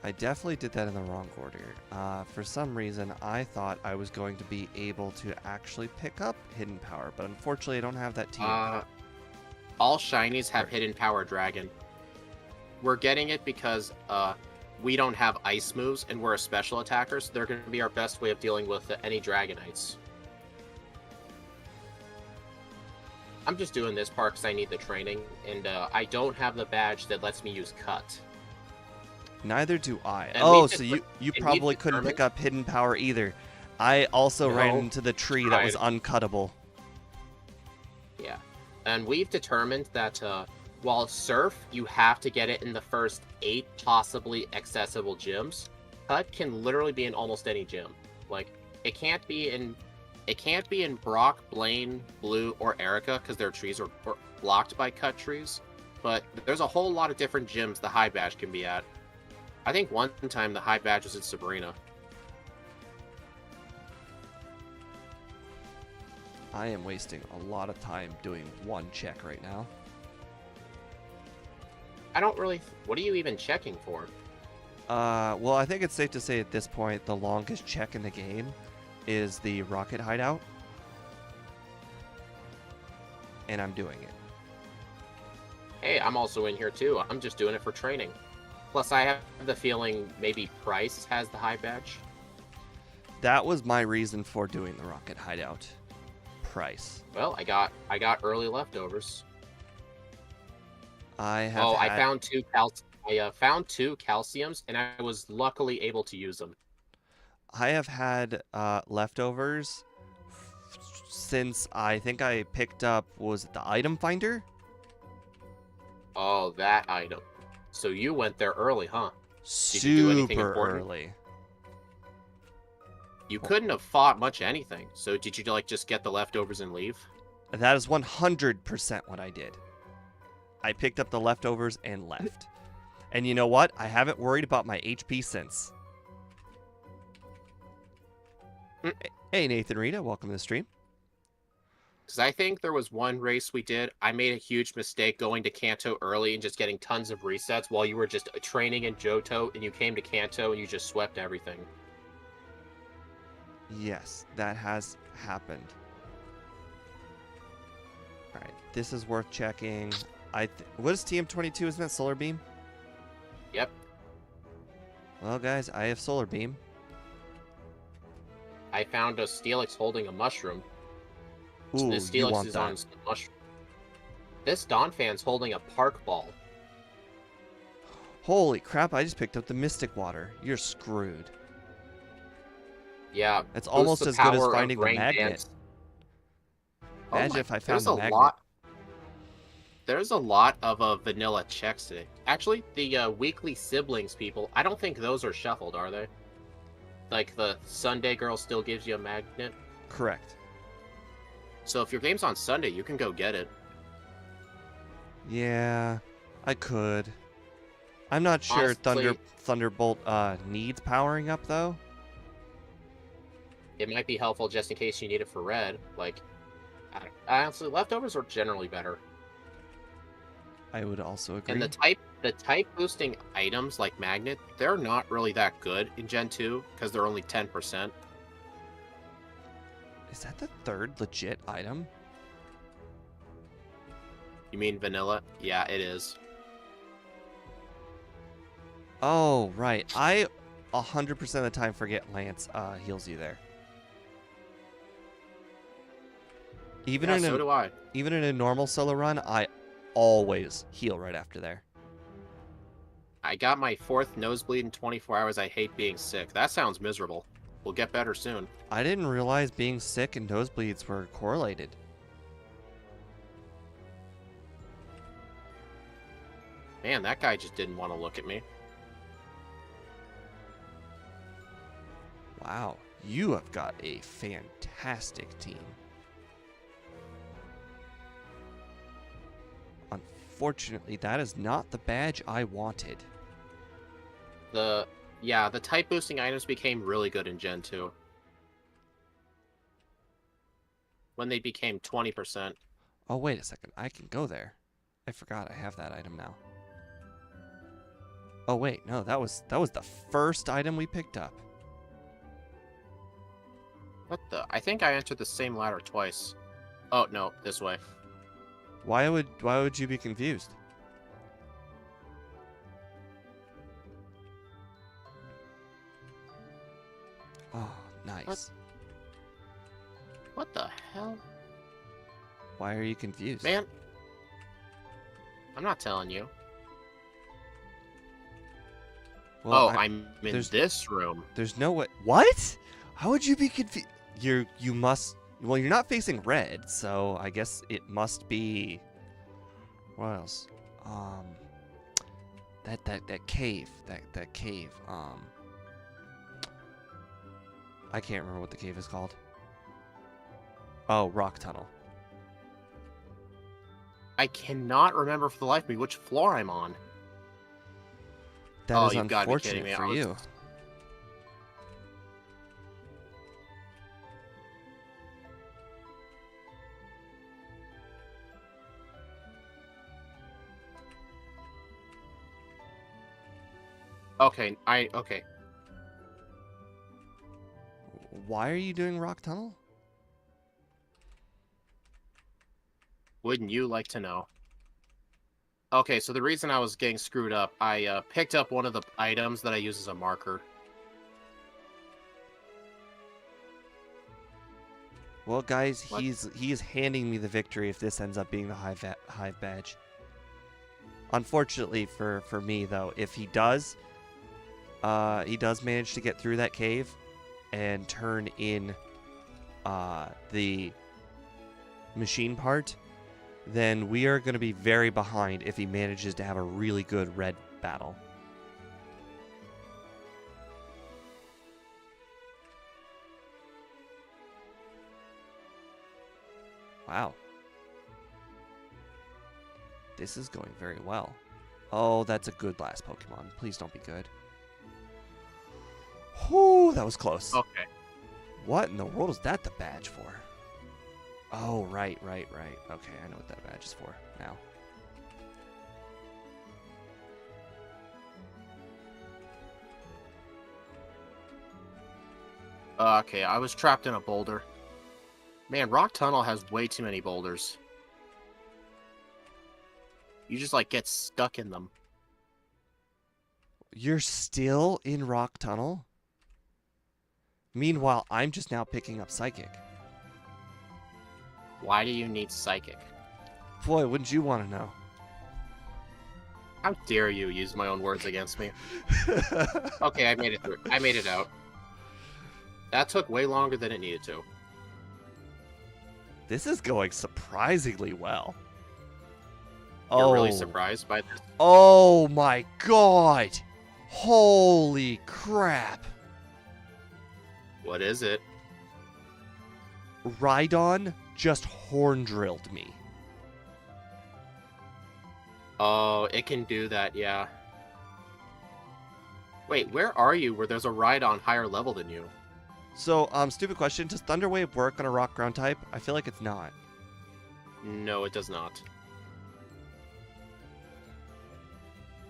I definitely did that in the wrong order. For some reason, I thought I was going to be able to actually pick up Hidden Power, but unfortunately I don't have that team. All shinies have Hidden Power Dragon. We're getting it because we don't have ice moves and we're a special attacker, so they're going to be our best way of dealing with any Dragonites. I'm just doing this part because I need the training, and I don't have the badge that lets me use Cut. Neither do I. And Oh, so you probably couldn't determined- pick up Hidden Power either. I also ran No, into the tree that was uncuttable. Yeah. And we've determined that while Surf, you have to get it in the first 8 possibly accessible gyms, Cut can literally be in almost any gym. Like, it can't be in Brock, Blaine, Blue, or Erica because their trees are blocked by cut trees. But there's a whole lot of different gyms the high badge can be at. I think one time the high badge was in Sabrina. I am wasting a lot of time doing one check right now. I don't really... What are you even checking for? Well, I think it's safe to say at this point the longest check in the game is the Rocket Hideout. And I'm doing it. Hey, I'm also in here too. I'm just doing it for training. Plus, I have the feeling maybe Price has the high badge. That was my reason for doing the Rocket Hideout. Price. Well, I got early leftovers. I found 2 found 2 calciums, and I was luckily able to use them. I have had leftovers since I think I picked up, was it the item finder? Oh, that item. So you went there early, huh? Did you do anything Super important? early. You couldn't have fought much anything. So did you like just get the leftovers and leave? That is 100% what I did. I picked up the leftovers and left. And you know what? I haven't worried about my HP since. Hey, Nathan Rita, welcome to the stream. Because I think there was one race we did. I made a huge mistake going to Kanto early and just getting tons of resets while you were just training in Johto, and you came to Kanto and you just swept everything. Yes, that has happened. All right, this is worth checking. What is TM22? Isn't that Solar Beam? Yep. Well, guys, I have Solar Beam. I found a Steelix holding a mushroom. Ooh, This you Steelix want is that. on some mushroom. This Donphan's holding a Park Ball. Holy crap, I just picked up the Mystic Water. You're screwed. Yeah. It's boosts almost the as good as power of finding the Rain magnet. Dance. Oh Imagine my, if I found there's the a magnet. lot. There's a lot of vanilla checks today. Actually, the weekly siblings people, I don't think those are shuffled, are they? Like the Sunday girl still gives you a magnet. Correct. So if your game's on Sunday, you can go get it. Yeah, I could. I'm not sure Honestly, Thunderbolt needs powering up though. it might be helpful just in case you need it for red. Like, honestly, leftovers are generally better. I would also agree. And the type boosting items like magnet, they're not really that good in Gen 2 because they're only 10%. Is that the third legit item? You mean vanilla? Yeah, it is. Oh, right. I 100% of the time forget Lance heals you there. Even Yeah, so do I. Even in a normal solo run, I always heal right after there. I got my 4th nosebleed in 24 hours. I hate being sick. That sounds miserable. We'll get better soon. I didn't realize being sick and nosebleeds were correlated. Man, that guy just didn't want to look at me. Wow, you have got a fantastic team. Unfortunately, that is not the badge I wanted. The type boosting items became really good in Gen 2. When they became 20%. Oh, wait a second. I can go there. I forgot I have that item now. Oh, wait. No, that was the first item we picked up. What the? I think I entered the same ladder twice. Oh, no, this way. Why would you be confused? Oh, nice. What the hell? Why are you confused? Man. I'm not telling you. Well, I'm in this room. There's no way. What? How would you be confused? You must. Well, you're not facing red, so I guess it must be. What else? That cave. That cave. I can't remember what the cave is called. Oh, rock tunnel. I cannot remember for the life of me which floor I'm on. That is you've got to be kidding unfortunate me. for you. Okay, okay. Why are you doing rock tunnel? Wouldn't you like to know? Okay, so the reason I was getting screwed up, I picked up one of the items that I use as a marker. Well, guys, What? he is handing me the victory if this ends up being the hive badge. Unfortunately for me, though, if he does manage to get through that cave and turn in the machine part, then we are going to be very behind if he manages to have a really good red battle. Wow. This is going very well. Oh, that's a good last Pokemon. Please don't be good. Whew, that was close. Okay. What in the world is that the badge for? Oh, right. Okay, I know what that badge is for now. Okay, I was trapped in a boulder. Man, Rock Tunnel has way too many boulders. You just, like, get stuck in them. You're still in Rock Tunnel? Meanwhile, I'm just now picking up Psychic. Why do you need Psychic? Boy, wouldn't you want to know? How dare you use my own words against me? Okay, I made it through. I made it out. That took way longer than it needed to. This is going surprisingly well. You're really surprised by this? Oh my god! Holy crap! What is it? Rhydon just horn drilled me. Oh, it can do that, yeah. Wait, where are you where there's a Rhydon higher level than you? So, stupid question. Does Thunder Wave work on a rock ground type? I feel like it's not. No, it does not.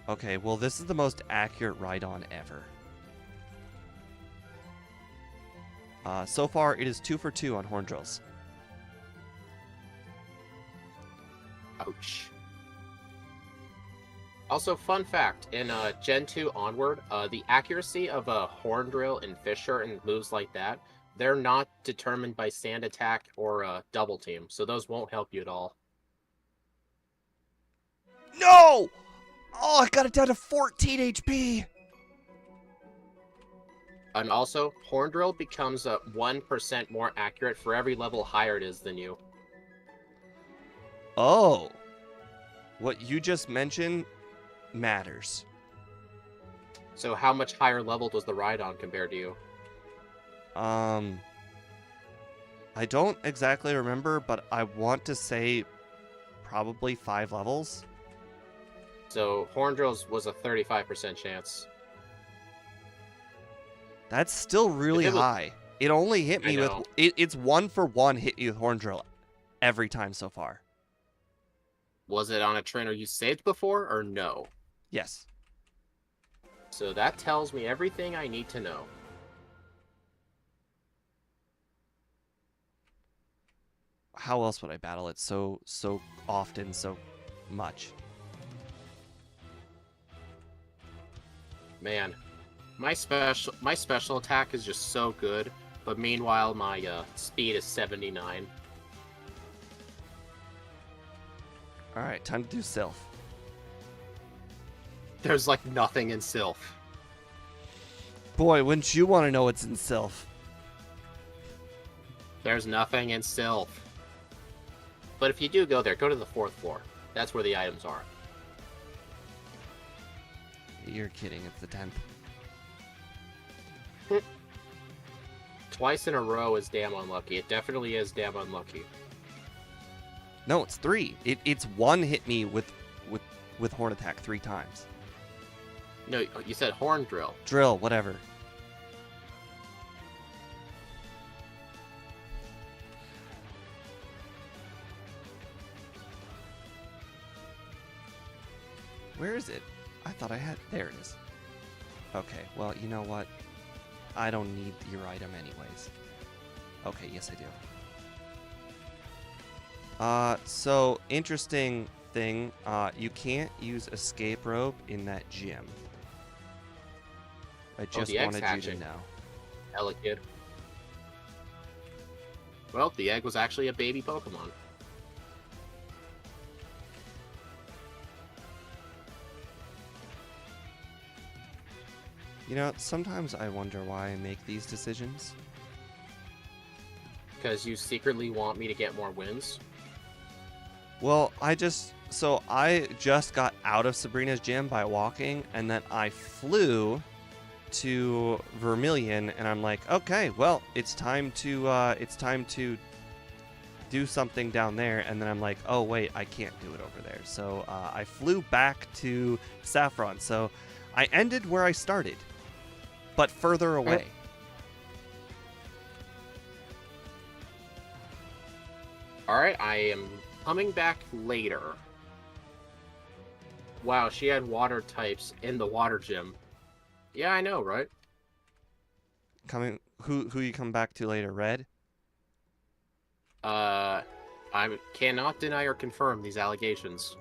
Okay, well, this is the most accurate Rhydon ever. So far, it is 2 for 2 on horn drills. Ouch. Also, fun fact, in Gen 2 onward, the accuracy of a Horn Drill and Fisher and moves like that, they're not determined by Sand Attack or Double Team, so those won't help you at all. No! Oh, I got it down to 14 HP! And also, Horn Drill becomes 1% more accurate for every level higher it is than you. Oh. What you just mentioned matters. So how much higher level does the Rhydon compare to you? I don't exactly remember, but I want to say probably 5 levels. So Horn Drills was a 35% chance. That's still really high. It only hit me with... It's 1 for 1 hit you with Horn Drill every time so far. Was it on a trainer you saved before, or no? Yes. So that tells me everything I need to know. How else would I battle it so often, so much? Man, my special attack is just so good, but meanwhile my speed is 79. Alright, time to do Sylph. There's like nothing in Sylph. Boy, wouldn't you want to know what's in Sylph? There's nothing in Sylph. But if you do go there, go to the 4th floor. That's where the items are. You're kidding, it's the 10th. Twice in a row is damn unlucky. It definitely is damn unlucky. No, it's 3. It's 1 hit me with Horn Attack 3 times. No, you said Horn Drill. Drill, whatever. Where is it? I thought I had... There it is. Okay, well, you know what? I don't need your item anyways. Okay, yes I do. So, interesting thing. You can't use Escape Rope in that gym. I just wanted you to know. Hella kid. Well, the egg was actually a baby Pokemon. You know, sometimes I wonder why I make these decisions. Because you secretly want me to get more wins? Well, I just got out of Sabrina's gym by walking, and then I flew to Vermilion, and I'm like, okay, well, it's time to do something down there, and then I'm like, oh wait, I can't do it over there. So I flew back to Saffron. So I ended where I started, but further away. Alright, I am coming back later. Wow, she had water types in the water gym. Yeah, I know, right? Who you come back to later? Red? I cannot deny or confirm these allegations.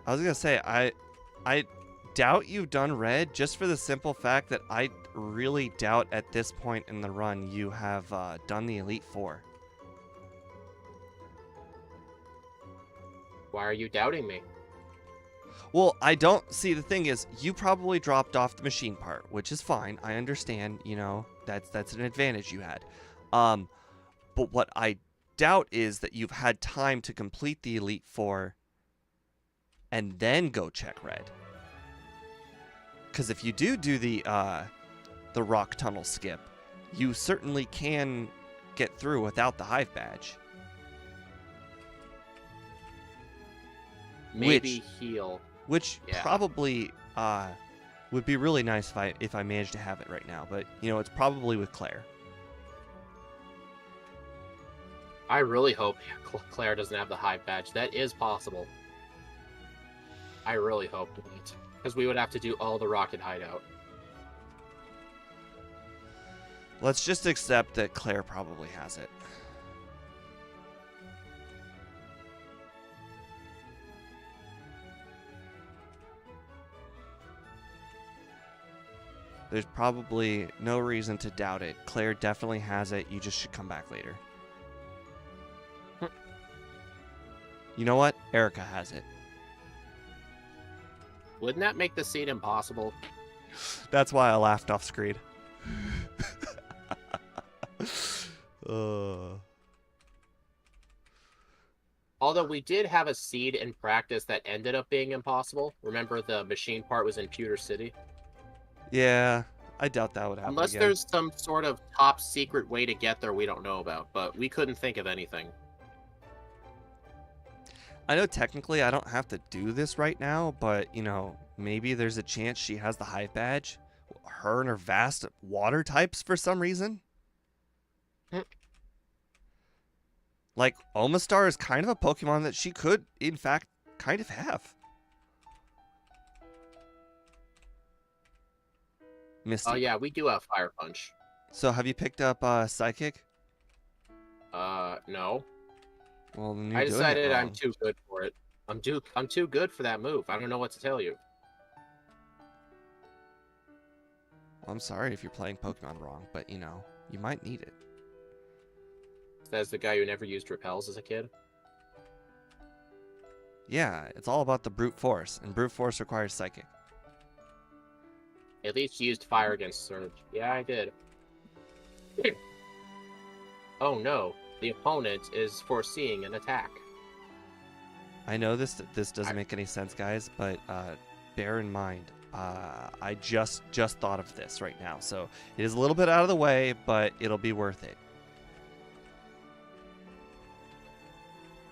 I was gonna say I doubt you've done red just for the simple fact that I really doubt at this point in the run you have done the Elite Four. Why are you doubting me? Well, I don't see. The thing is, you probably dropped off the machine part, which is fine. I understand. You know, that's an advantage you had. But what I doubt is that you've had time to complete the Elite Four and then go check red. Because if you do the rock tunnel skip, you certainly can get through without the hive badge. Maybe heal. Which Yeah. probably would be really nice if I managed to have it right now. But, you know, it's probably with Claire. I really hope Claire doesn't have the hive badge. That is possible. I really hope not. Because we would have to do all the rocket hideout. Let's just accept that Claire probably has it. There's probably no reason to doubt it. Claire definitely has it. You just should come back later. You know what? Erica has it. Wouldn't that make the seed impossible? That's why I laughed off screen. Although we did have a seed in practice that ended up being impossible. Remember the machine part was in Pewter City? Yeah, I doubt that would happen Unless again. there's some sort of top secret way to get there we don't know about, but we couldn't think of anything. I know technically I don't have to do this right now, but, you know, maybe there's a chance she has the hive badge. Her and her vast water types for some reason. Like, Omastar is kind of a Pokemon that she could, in fact, kind of have. Misty. Oh yeah, we do have Fire Punch. So have you picked up Psychic? No. Well, then you're I doing it decided I'm wrong. too good for it. I'm too good for that move. I don't know what to tell you. Well, I'm sorry if you're playing Pokemon wrong, but, you know, you might need it. Says the guy who never used repels as a kid. Yeah, it's all about the brute force, and brute force requires Psychic. At least you used fire against Surge. Yeah, I did. Oh no, the opponent is foreseeing an attack. I know this doesn't make any sense, guys, but bear in mind, I just thought of this right now, so it is a little bit out of the way, but it'll be worth it.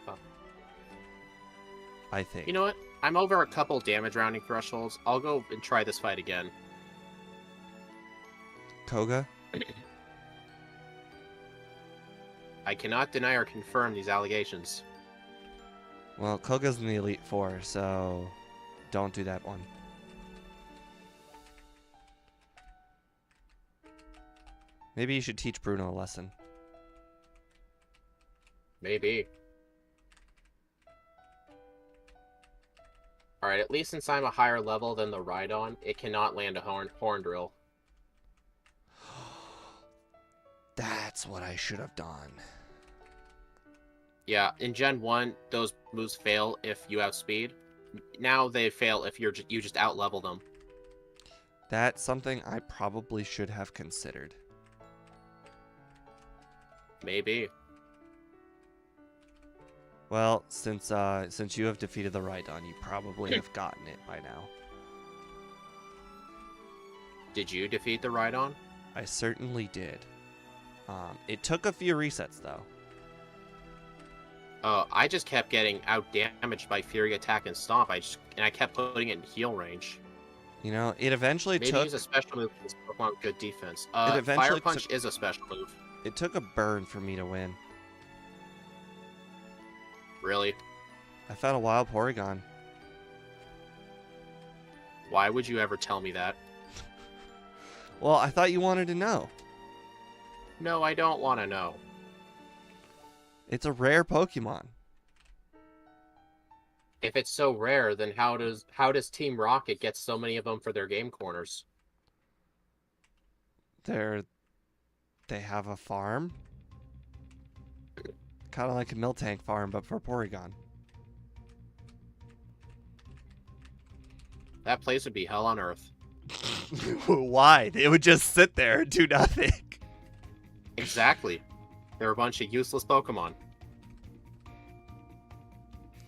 Oh. I think. You know what? I'm over a couple damage rounding thresholds. I'll go and try this fight again. Koga? I cannot deny or confirm these allegations. Well, Koga's in the Elite Four, so don't do that one. Maybe you should teach Bruno a lesson. Maybe. Alright, at least since I'm a higher level than the Rhydon, it cannot land a horn drill. That's what I should have done. Yeah, in Gen 1, those moves fail if you have speed. Now they fail if you just out-level them. That's something I probably should have considered. Maybe. Well, since you have defeated the Rhydon, you probably have gotten it by now. Did you defeat the Rhydon? I certainly did. It took a few resets, though. I just kept getting out-damaged by Fury Attack and Stomp, and I kept putting it in heal range. You know, it eventually Maybe took... use a special move against Pokemon with good defense. eventually Fire Punch is a special move. It took a burn for me to win. Really? I found a wild Porygon. Why would you ever tell me that? Well, I thought you wanted to know. No, I don't want to know. It's a rare Pokemon. If it's so rare, then how does Team Rocket get so many of them for their game corners? They have a farm. Kind of like a Miltank farm, but for Porygon. That place would be hell on earth. Why? They would just sit there and do nothing. Exactly. They're a bunch of useless Pokemon.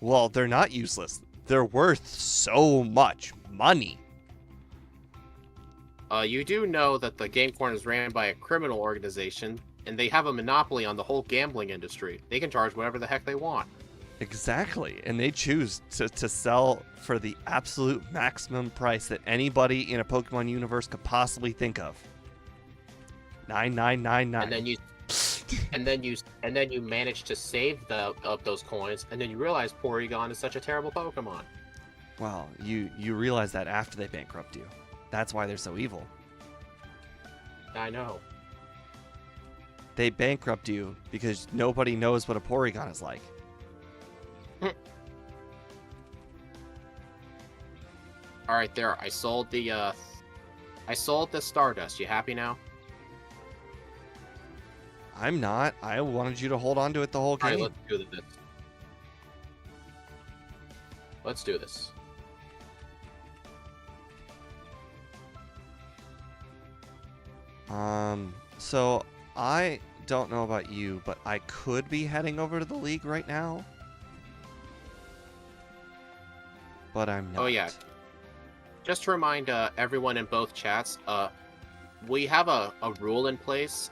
Well, they're not useless. They're worth so much money. You do know that the Game Corner is ran by a criminal organization, and they have a monopoly on the whole gambling industry. They can charge whatever the heck they want. Exactly. And they choose to sell for the absolute maximum price that anybody in a Pokemon universe could possibly think of. 9,999. And then you manage to save up those coins, and then you realize Porygon is such a terrible Pokemon. Well, you realize that after they bankrupt you. That's why they're so evil. I know. They bankrupt you because nobody knows what a Porygon is like. All right, there. I sold the Stardust. You happy now? I'm not. I wanted you to hold on to it the whole game. All right, let's do this. Let's do this. So I don't know about you, but I could be heading over to the league right now. But I'm not. Oh yeah. Just to remind everyone in both chats, we have a rule in place.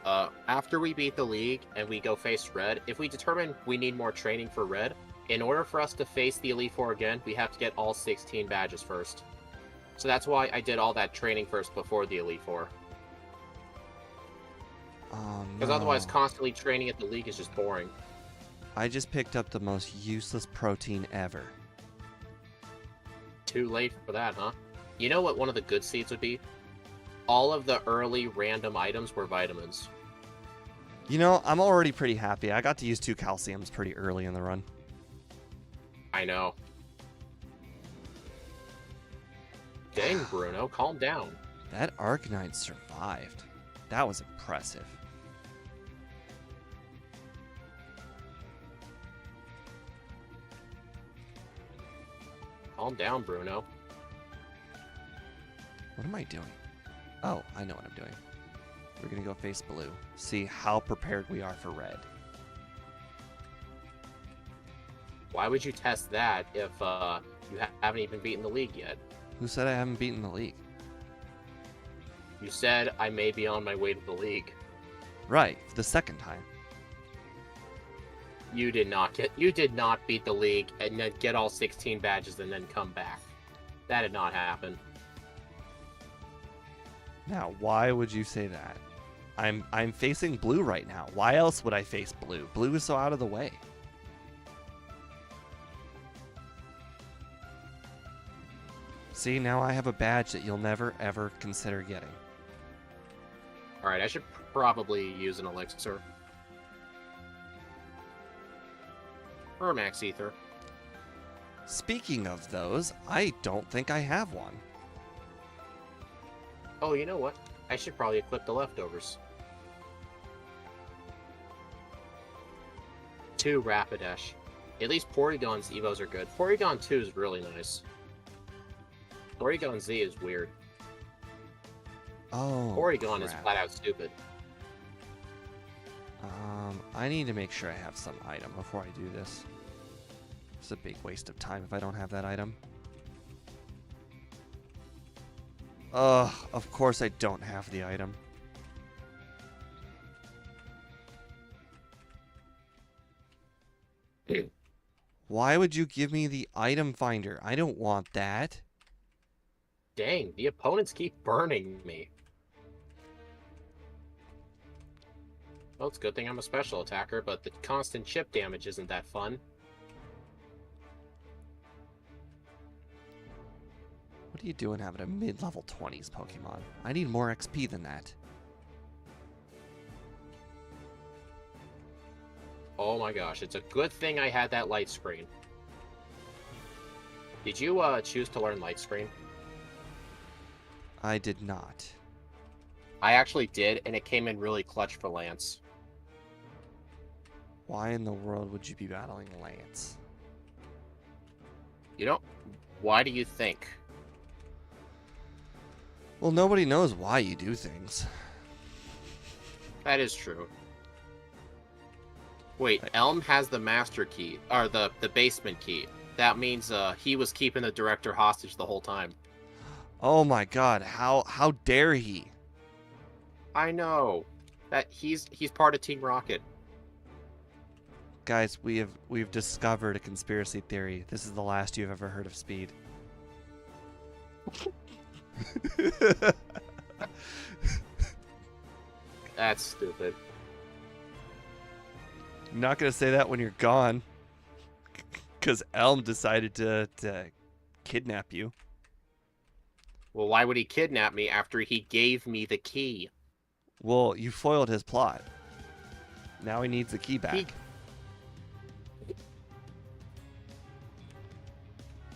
After we beat the league and we go face Red, if we determine we need more training for Red, in order for us to face the Elite Four again, we have to get all 16 badges first. So that's why I did all that training first before the Elite Four. Because otherwise, constantly training at the league is just boring. I just picked up the most useless protein ever. Too late for that, huh? You know what one of the good seeds would be? All of the early random items were vitamins. You know, I'm already pretty happy. I got to use 2 calciums pretty early in the run. I know. Dang, Bruno, calm down. That Arcanine survived. That was impressive. Calm down, Bruno. What am I doing? Oh, I know what I'm doing. We're going to go face blue. See how prepared we are for red. Why would you test that if you haven't even beaten the league yet? Who said I haven't beaten the league? You said I may be on my way to the league. Right, for the second time. You did not beat the league and then get all 16 badges and then come back. That did not happen. Now, why would you say that? I'm facing blue right now. Why else would I face blue? Blue is so out of the way. See, now I have a badge that you'll never ever consider getting. Alright, I should probably use an elixir. Or a max ether. Speaking of those, I don't think I have one. Oh, you know what? I should probably equip the leftovers. 2 Rapidash. At least Porygon's Evos are good. Porygon 2 is really nice. Porygon Z is weird. Oh, Porygon crap. is flat out stupid. I need to make sure I have some item before I do this. It's a big waste of time if I don't have that item. Ugh, of course I don't have the item. Why would you give me the item finder? I don't want that. Dang, the opponents keep burning me. Well, it's a good thing I'm a special attacker, but the constant chip damage isn't that fun. are you doing having a mid-level 20s Pokemon? I need more XP than that. Oh my gosh, it's a good thing I had that light screen. Did you choose to learn light screen? I did not. I actually did, and it came in really clutch for Lance. Why in the world would you be battling Lance? You know, why do you think? Well, nobody knows why you do things. That is true. Wait, Elm has the master key, or the basement key. That means he was keeping the director hostage the whole time. Oh my god, how dare he? I know. That he's part of Team Rocket. Guys, we've discovered a conspiracy theory. This is the last you've ever heard of Speed. That's stupid. I'm not gonna say that when you're gone. Because Elm decided to kidnap you. Well, why would he kidnap me after he gave me the key? Well, you foiled his plot. Now he needs the key back.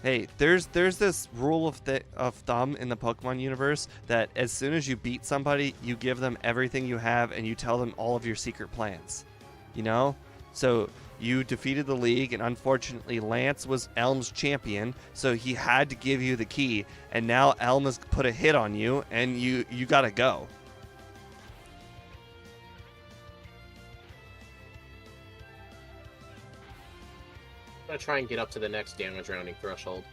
Hey, there's this rule of thumb in the Pokemon universe that as soon as you beat somebody, you give them everything you have and you tell them all of your secret plans. You know? So you defeated the league, and unfortunately Lance was Elm's champion, so he had to give you the key, and now Elm has put a hit on you, and you gotta go. I'm gonna try and get up to the next damage rounding threshold.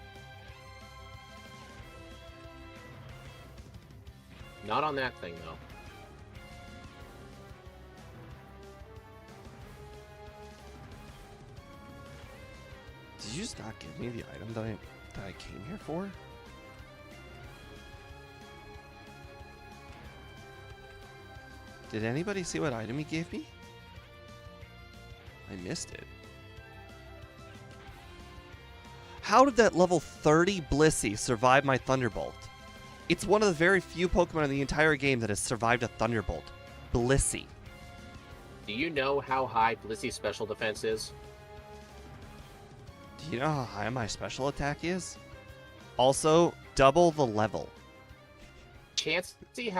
Not on that thing, though. Did you just not give me the item that I came here for? Did anybody see what item he gave me? I missed it. How did that level 30 Blissey survive my Thunderbolt? It's one of the very few Pokemon in the entire game that has survived a Thunderbolt. Blissey. Do you know how high Blissey's special defense is? Do you know how high my special attack is? Also, double the level. Chansey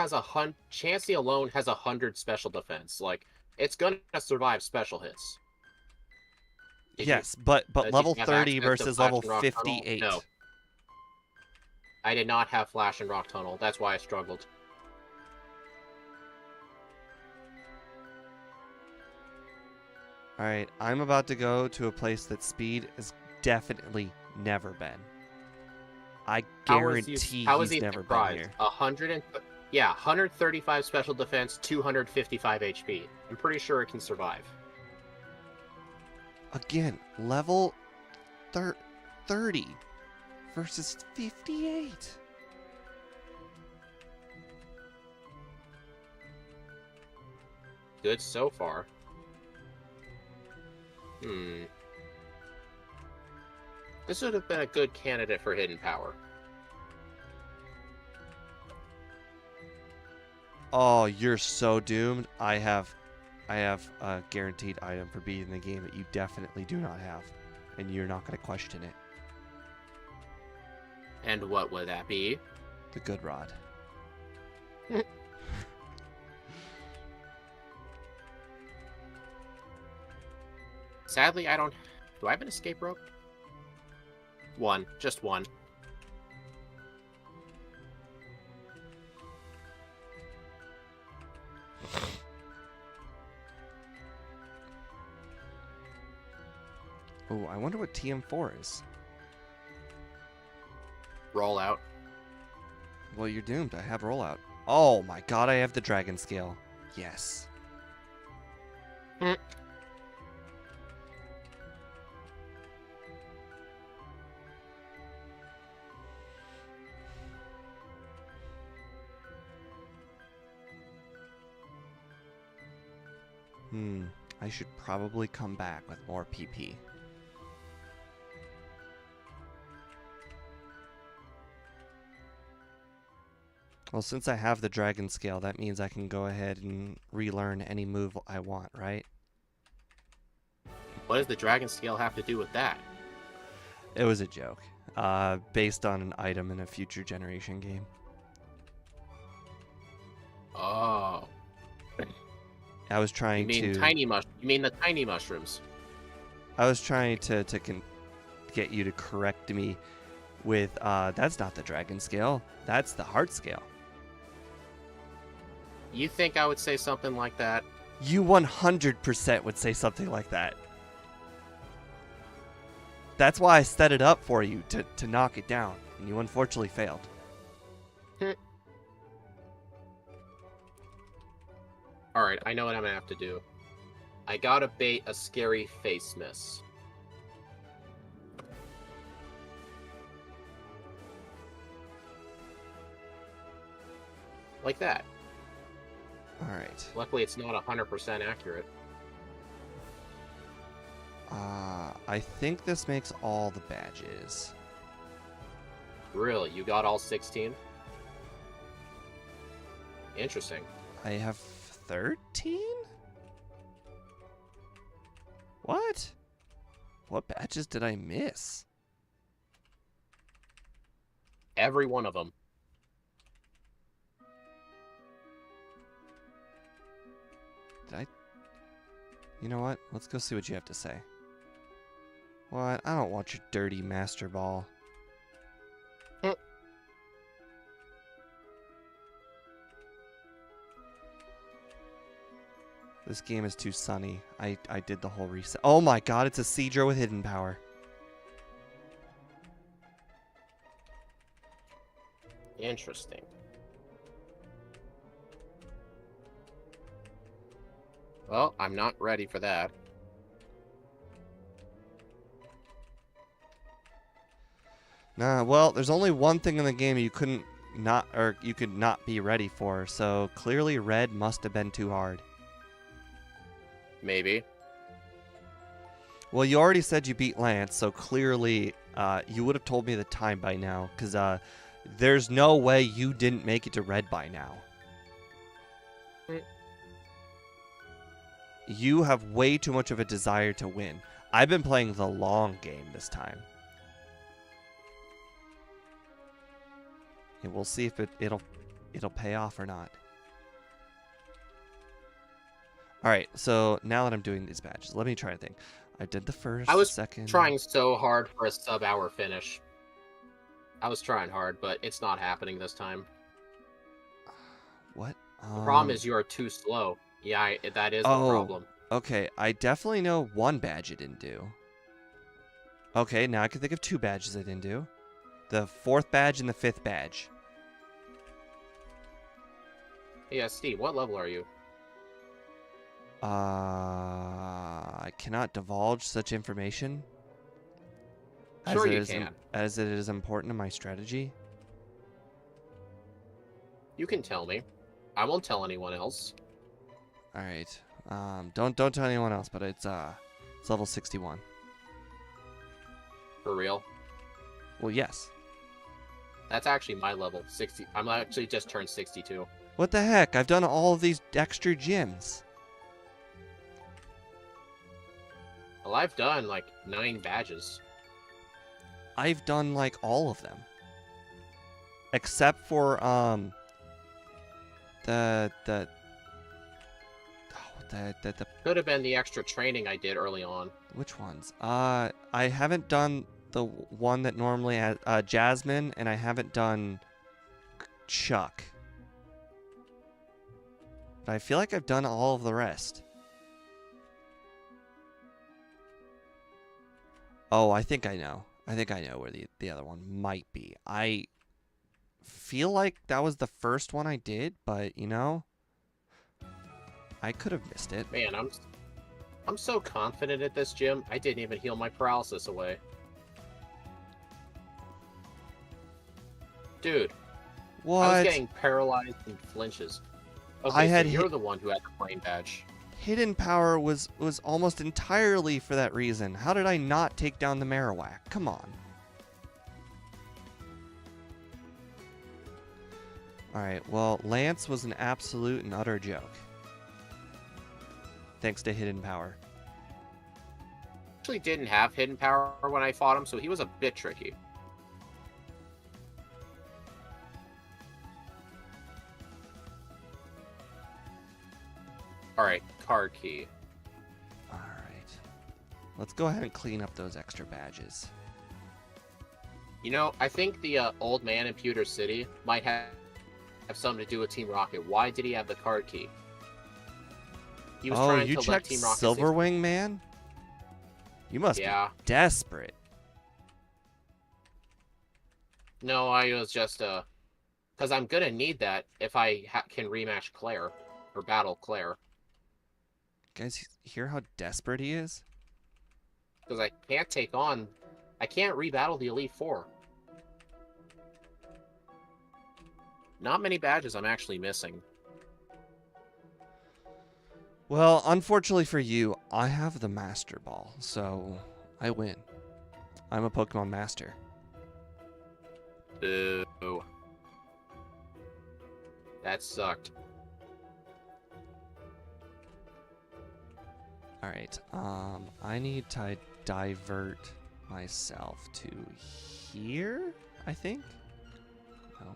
alone has 100 special defense. Like, it's gonna survive special hits. Yes, but level 30 versus level Tunnel? 58. No. I did not have Flash and Rock Tunnel. That's why I struggled. Alright, I'm about to go to a place that Speed has definitely never been. I guarantee he's never been here. 135 special defense, 255 HP. I'm pretty sure it can survive. Again, level 30 versus 58. Good so far. This would have been a good candidate for hidden power. Oh, you're so doomed. I have a guaranteed item for beating the game that you definitely do not have, and you're not going to question it. And what would that be? The Good Rod. Sadly, I don't... Do I have an escape rope? One. Just one. Oh, I wonder what TM4 is. Rollout. Well, you're doomed. I have rollout. Oh my god, I have the dragon scale. Yes. I should probably come back with more PP. Well, since I have the dragon scale, that means I can go ahead and relearn any move I want, right? What does the dragon scale have to do with that? It was a joke. Based on an item in a future generation game. Oh. I was trying You mean the tiny mushrooms? I was trying to get you to correct me with, that's not the dragon scale. That's the heart scale. You think I would say something like that? You 100% would say something like that. That's why I set it up for you to knock it down, and you unfortunately failed. Alright, I know what I'm gonna have to do. I gotta bait a scary face miss. Like that. Alright. Luckily, it's not 100% accurate. I think this makes all the badges. Really? You got all 16? Interesting. I have 13? What? What badges did I miss? Every one of them. Did I? You know what? Let's go see what you have to say. What? I don't want your dirty master ball. This game is too sunny. I did the whole reset. Oh my god, it's a Seadra with hidden power. Interesting. Well, I'm not ready for that. Nah, well, there's only one thing in the game you could not be ready for, so clearly red must have been too hard. Maybe. Well, you already said you beat Lance, so clearly you would have told me the time by now, because there's no way you didn't make it to red by now. You have way too much of a desire to win. I've been playing the long game this time. And we'll see if it'll pay off or not. Alright, so now that I'm doing these badges, let me try a thing. I did the first, I was second... trying so hard for a sub-hour finish. I was trying hard, but it's not happening this time. What? The problem is you are too slow. Yeah, that is the problem. Okay, I definitely know one badge I didn't do. Okay, now I can think of two badges I didn't do. The 4th badge and the 5th badge. Yeah, Steve, what level are you? I cannot divulge such information. Sure you can. As it is important to my strategy. You can tell me. I won't tell anyone else. All right. Don't tell anyone else, but it's level 61. For real? Well, yes. That's actually my level, 60. I'm actually just turned 62. What the heck? I've done all of these extra gyms. Well, I've done like 9 badges. I've done like all of them. Except for the Could have been the extra training I did early on. which ones? I haven't done the one that normally has Jasmine, and I haven't done Chuck. But I feel like I've done all of the rest. Oh, I think I know. I think I know where the other one might be. I feel like that was the first one I did, but you know, I could have missed it. Man, I'm so confident at this gym. I didn't even heal my paralysis away. Dude, What? I was getting paralyzed in flinches. Okay, so you're the one who had the flame badge. Hidden power was almost entirely for that reason. How did I not take down the marowak? Come on. Alright, well, Lance was an absolute and utter joke. Thanks to Hidden Power. Actually didn't have hidden power when I fought him, so he was a bit tricky. Alright, card key. Alright. Let's go ahead and clean up those extra badges. You know, I think the old man in Pewter City might have something to do with Team Rocket. Why did he have the card key? He was trying you to let checked Team Rocket Silverwing, man? You must be desperate. No, I was just, because I'm gonna need that if I can rematch Claire, or battle Claire. Guys, hear how desperate he is? Because I can't rebattle the Elite Four. Not many badges I'm actually missing. Well, unfortunately for you, I have the Master Ball, so I win. I'm a Pokemon Master. Boo. That sucked. Alright, I need to divert myself to here, I think? No.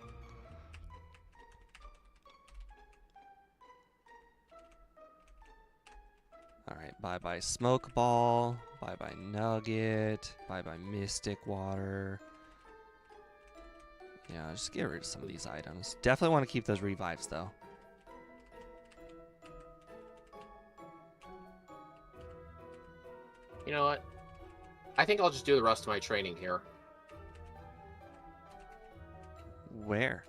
Alright, bye-bye Smoke Ball, bye-bye Nugget, bye-bye Mystic Water. Yeah, just get rid of some of these items. Definitely want to keep those revives, though. You know what? I think I'll just do the rest of my training here. Where?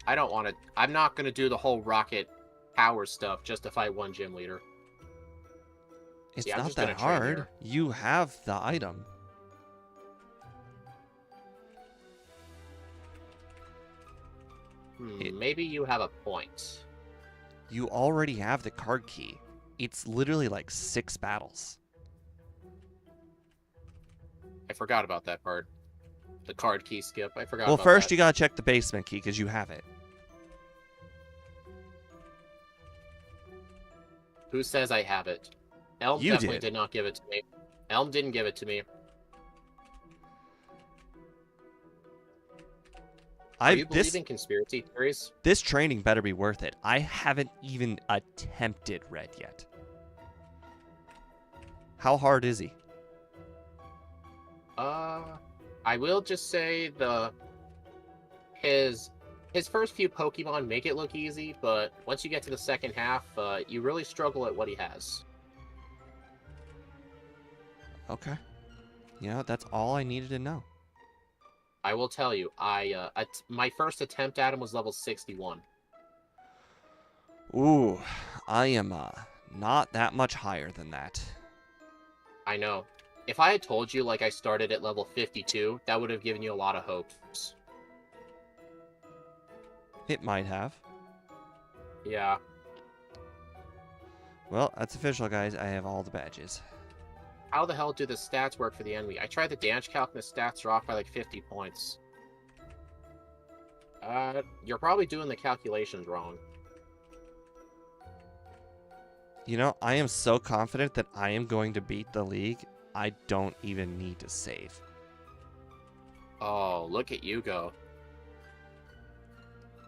I don't want to... I'm not going to do the whole Rocket Power stuff just to fight one gym leader. It's I'm not just gonna that train hard. here. You have the item. Maybe you have a point. You already have the card key. It's literally like 6 battles. I forgot about that part. The card key skip. I forgot Well, about first that. you gotta check the basement key because you have it. Who says I have it? Elm You definitely did. did not give it to me. Elm didn't give it to me. Are you believing conspiracy theories? This training better be worth it. I haven't even attempted red yet. How hard is he? I will just say his first few Pokemon make it look easy, but once you get to the second half, you really struggle at what he has. Okay. You know, that's all I needed to know. I will tell you, my first attempt at him was level 61. Ooh, I am not that much higher than that. I know. If I had told you, like, I started at level 52, that would have given you a lot of hopes. It might have. Yeah. Well, that's official, guys. I have all the badges. How the hell do the stats work for the enemy? I tried the damage calc and the stats are off by like 50 points. You're probably doing the calculations wrong. You know, I am so confident that I am going to beat the league, I don't even need to save. Oh, look at you go.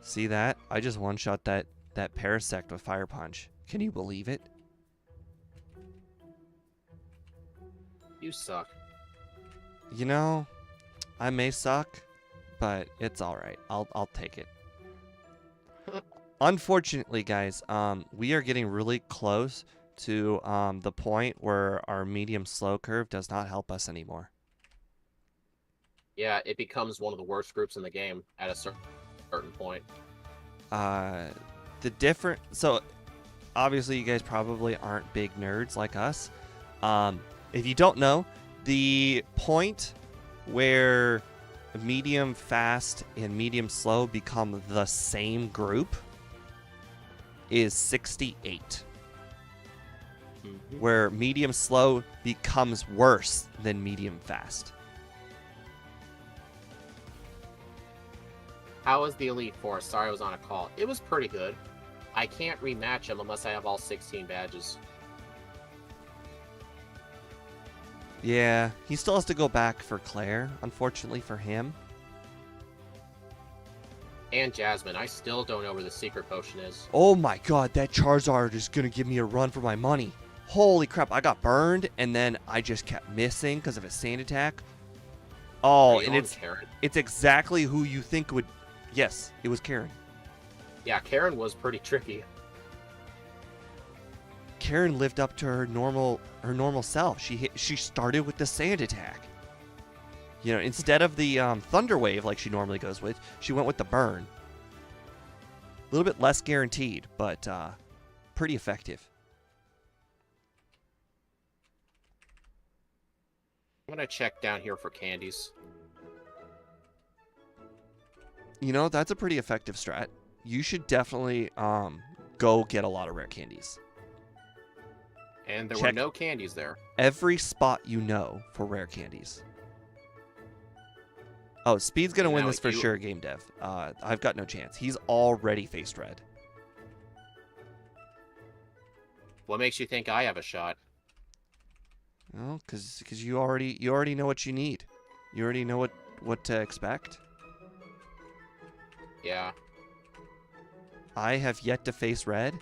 See that? I just one-shot that Parasect with Fire Punch. Can you believe it? You suck. You know, I may suck, but it's all right. I'll take it. Unfortunately, guys, we are getting really close to the point where our medium slow curve does not help us anymore. Yeah, it becomes one of the worst groups in the game at a certain point. So obviously you guys probably aren't big nerds like us. If you don't know, the point where medium fast and medium slow become the same group is 68. Mm-hmm. Where medium slow becomes worse than medium fast. How was the Elite Four? Sorry, I was on a call. It was pretty good. I can't rematch him unless I have all 16 badges. Yeah, he still has to go back for Claire, unfortunately for him. And Jasmine. I still don't know where the secret potion is. Oh my god, that Charizard is going to give me a run for my money. Holy crap, I got burned, and then I just kept missing because of a sand attack. Oh, and it's exactly who you think would... Yes, it was Karen. Yeah, Karen was pretty tricky. Karen lived up to her normal self. She started with the sand attack. You know, instead of the thunder wave like she normally goes with, she went with the burn. A little bit less guaranteed, but pretty effective. I'm gonna check down here for candies. You know, that's a pretty effective strat. You should definitely go get a lot of rare candies. And there were no candies there. Every spot you know for rare candies. Oh, Speed's going to win this for sure, Game Dev. I've got no chance. He's already faced red. What makes you think I have a shot? Well, because you already know what you need. You already know what to expect. Yeah. I have yet to face red.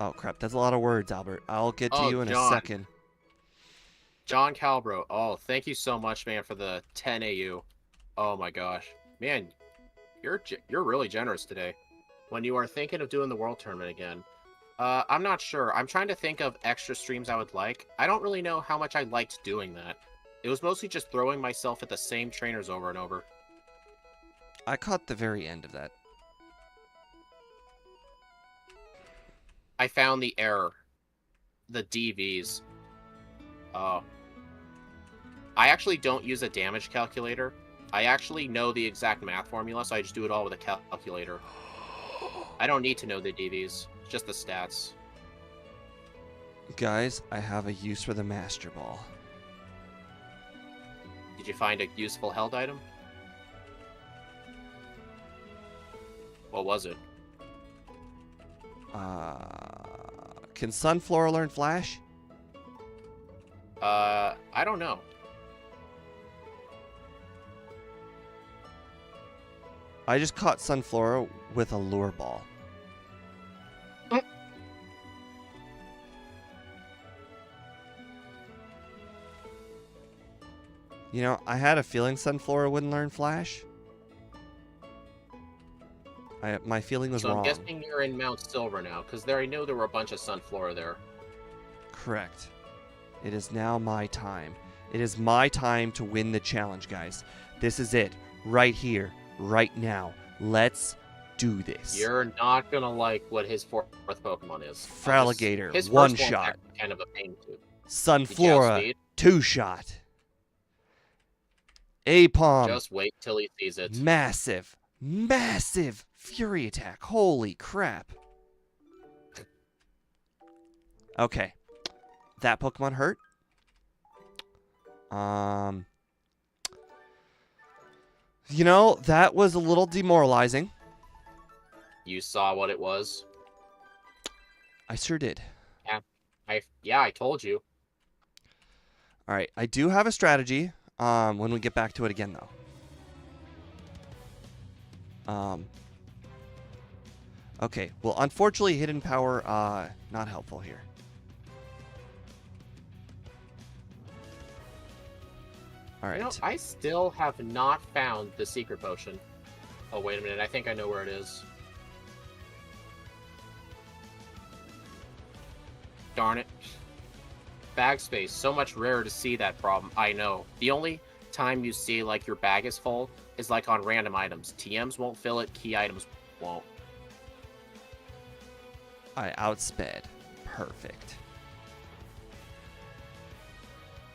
Oh, crap. That's a lot of words, Albert. I'll get to you in a second. John Calbro. Oh, thank you so much, man, for the 10 AU. Oh, my gosh. Man, you're really generous today. When you are thinking of doing the World Tournament again, I'm not sure. I'm trying to think of extra streams I would like. I don't really know how much I liked doing that. It was mostly just throwing myself at the same trainers over and over. I caught the very end of that. I found the error. The DVs. I actually don't use a damage calculator. I actually know the exact math formula, so I just do it all with a calculator. I don't need to know the DVs, just the stats. Guys, I have a use for the Master Ball. Did you find a useful held item? What was it? Can Sunflora learn Flash? I don't know. I just caught Sunflora with a lure ball. You know, I had a feeling Sunflora wouldn't learn Flash. My feeling was wrong. So I'm guessing you're in Mount Silver now, because I know there were a bunch of Sunflora there. Correct. It is now my time. It is my time to win the challenge, guys. This is it. Right here. Right now. Let's do this. You're not going to like what his fourth Pokemon is. Fraligator, his one shot. Kind of a pain too. Sunflora, two shot. Apom. Just wait till he sees it. Massive, massive Fury attack. Holy crap. Okay. That Pokemon hurt. You know, that was a little demoralizing. You saw what it was? I sure did. Yeah, I told you. All right, I do have a strategy when we get back to it again, though. Okay, well, unfortunately, Hidden Power, not helpful here. All right. You know, I still have not found the secret potion. Oh, wait a minute. I think I know where it is. Darn it. Bag space. So much rarer to see that problem. I know. The only time you see, like, your bag is full is, like, on random items. TMs won't fill it. Key items won't. I outsped. Perfect.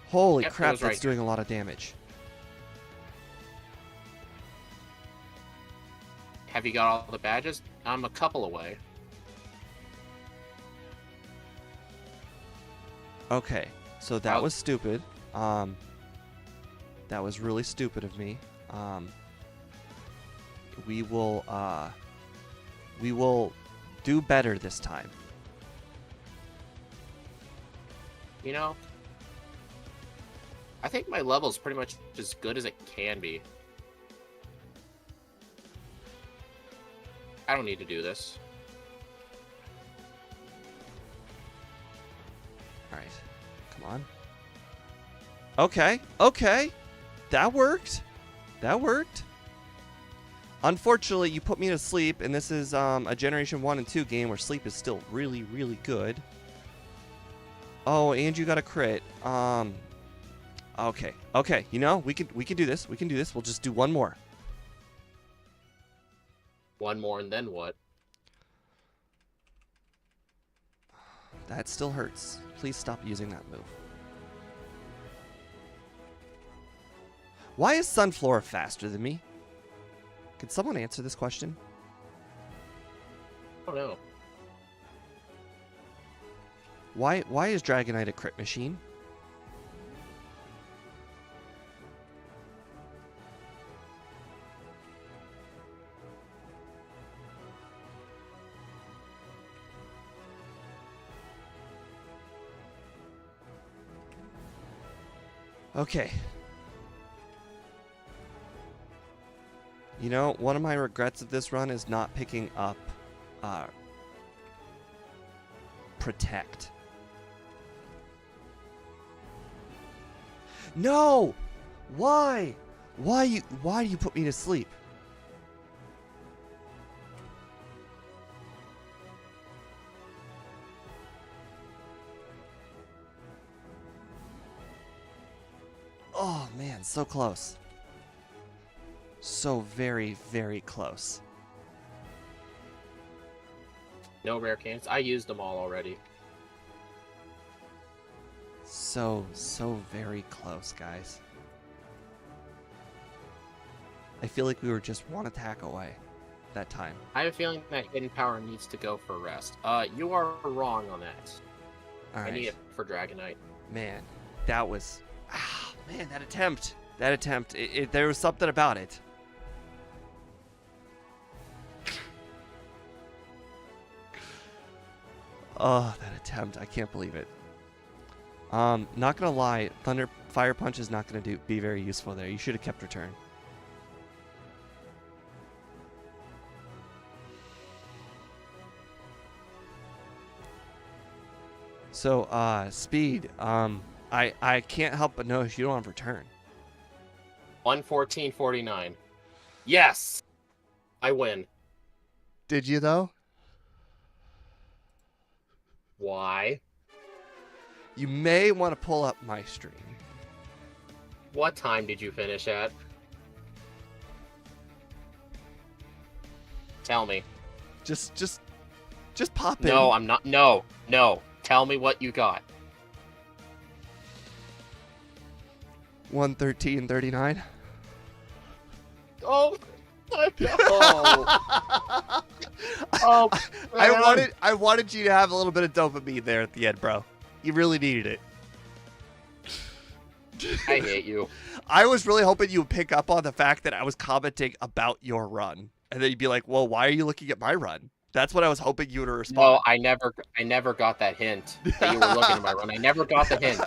Holy crap, that's doing a lot of damage. Have you got all the badges? I'm a couple away. Okay, so that was stupid. That was really stupid of me. We will do better this time. You know, I think my level's pretty much as good as it can be. I don't need to do this. All right, come on. Okay, okay, that worked. That worked. Unfortunately, you put me to sleep, and this is a Generation 1 and 2 game where sleep is still really, really good. Oh, and you got a crit. Okay, okay. You know, we can do this. We can do this. We'll just do one more. One more, and then what? That still hurts. Please stop using that move. Why is Sunflora faster than me? Can someone answer this question? I don't know. Why is Dragonite a crit machine? Okay. You know, one of my regrets of this run is not picking up Protect. No! Why? Why do you put me to sleep? Oh man, so close. So very, very close. No rare cans. I used them all already. So very close, guys. I feel like we were just one attack away that time. I have a feeling that Hidden Power needs to go for rest. You are wrong on that. All right. I need it for Dragonite. Man, that was... man, that attempt. That attempt. There was something about it. Oh, that attempt. I can't believe it. Not gonna lie, Fire Punch is not gonna be very useful there. You should have kept return. So, speed. I can't help but notice you don't have return. 114.49. Yes! I win. Did you though? Why? You may want to pull up my stream. What time did you finish at? Tell me. Just pop in. No, I'm not. No. Tell me what you got. 113.39. Oh, no. Oh, I wanted you to have a little bit of dopamine there at the end, bro. You really needed it. I hate you. I was really hoping you would pick up on the fact that I was commenting about your run, and then you'd be like, "Well, why are you looking at my run?" That's what I was hoping you would respond. No, I never got that hint that you were looking at my run. I never got the hint.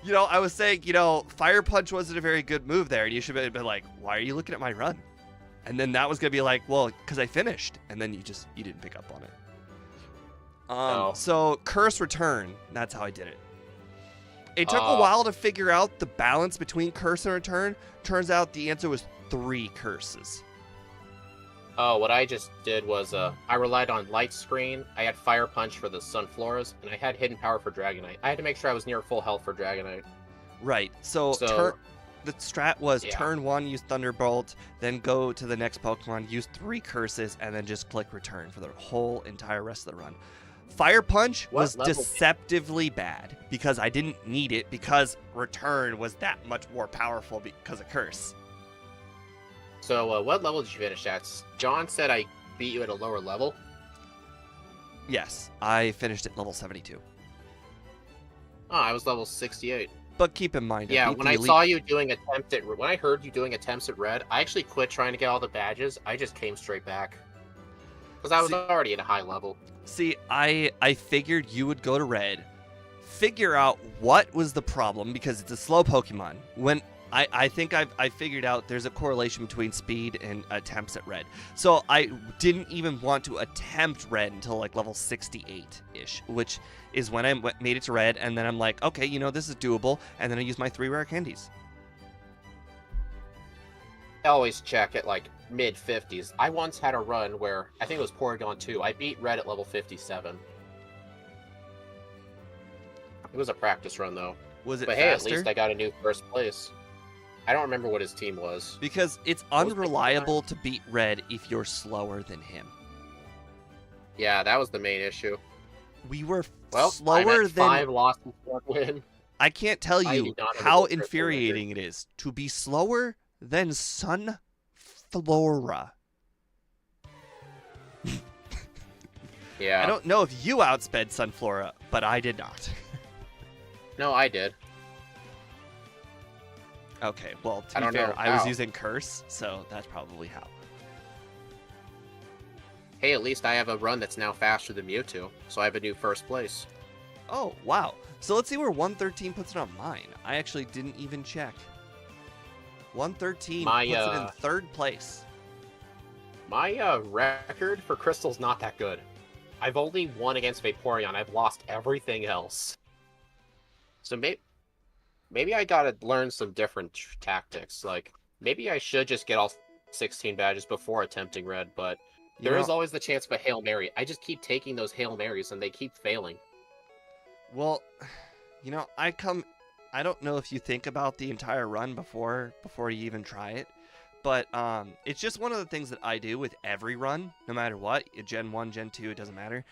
You know, I was saying, you know, Fire Punch wasn't a very good move there, and you should have been like, "Why are you looking at my run?" And then that was gonna be like, "Well, because I finished," and then you didn't pick up on it. No. So curse return. That's how I did it. It took a while to figure out the balance between curse and return. Turns out the answer was 3 curses. Oh, what I just did was I relied on Light Screen, I had Fire Punch for the Sunfloras, and I had Hidden Power for Dragonite. I had to make sure I was near full health for Dragonite. Right. So the strat was turn 1, use Thunderbolt, then go to the next Pokemon, use 3 curses, and then just click return for the whole entire rest of the run. Fire Punch was deceptively bad because I didn't need it because return was that much more powerful because of curse. So what level did you finish at? John said I beat you at a lower level. Yes, I finished at level 72. Oh, I was level 68. But keep in mind, Yeah, beat when the I elite. saw you doing when I heard you doing attempts at red, I actually quit trying to get all the badges. I just came straight back. Because I was already at a high level. See, I figured you would go to red, figure out what was the problem because it's a slow Pokemon. When I think I figured out there's a correlation between speed and attempts at red. So I didn't even want to attempt red until like level 68-ish, which is when I made it to red, and then I'm like, okay, this is doable, and then I use my 3 rare candies. I always check at like mid 50s. I once had a run where I think it was Porygon 2. I beat red at level 57. It was a practice run though. Was it But faster? hey, at least I got a new first place. I don't remember what his team was. Because it's What was unreliable to beat red if you're slower than him. Yeah, that was the main issue. We were Well, slower I'm at than 5 losses, 1 win. I can't tell I you do not have a how good grip infuriating it is to be slower than Sunflora. Yeah. I don't know if you outsped Sunflora, but I did not. No, I did. Okay, well, to I be don't fair, know I was how. using Curse, so that's probably how. Hey, at least I have a run that's now faster than Mewtwo, so I have a new first place. Oh, wow. So let's see where 113 puts it on mine. I actually didn't even check. 113 puts it in 3rd place. My record for Crystal's not that good. I've only won against Vaporeon. I've lost everything else. So maybe I gotta learn some different tactics. Like, maybe I should just get all 16 badges before attempting red, but there is always the chance of a Hail Mary. I just keep taking those Hail Marys, and they keep failing. Well, I don't know if you think about the entire run before you even try it, but it's just one of the things that I do with every run, no matter what, Gen 1, Gen 2, it doesn't matter.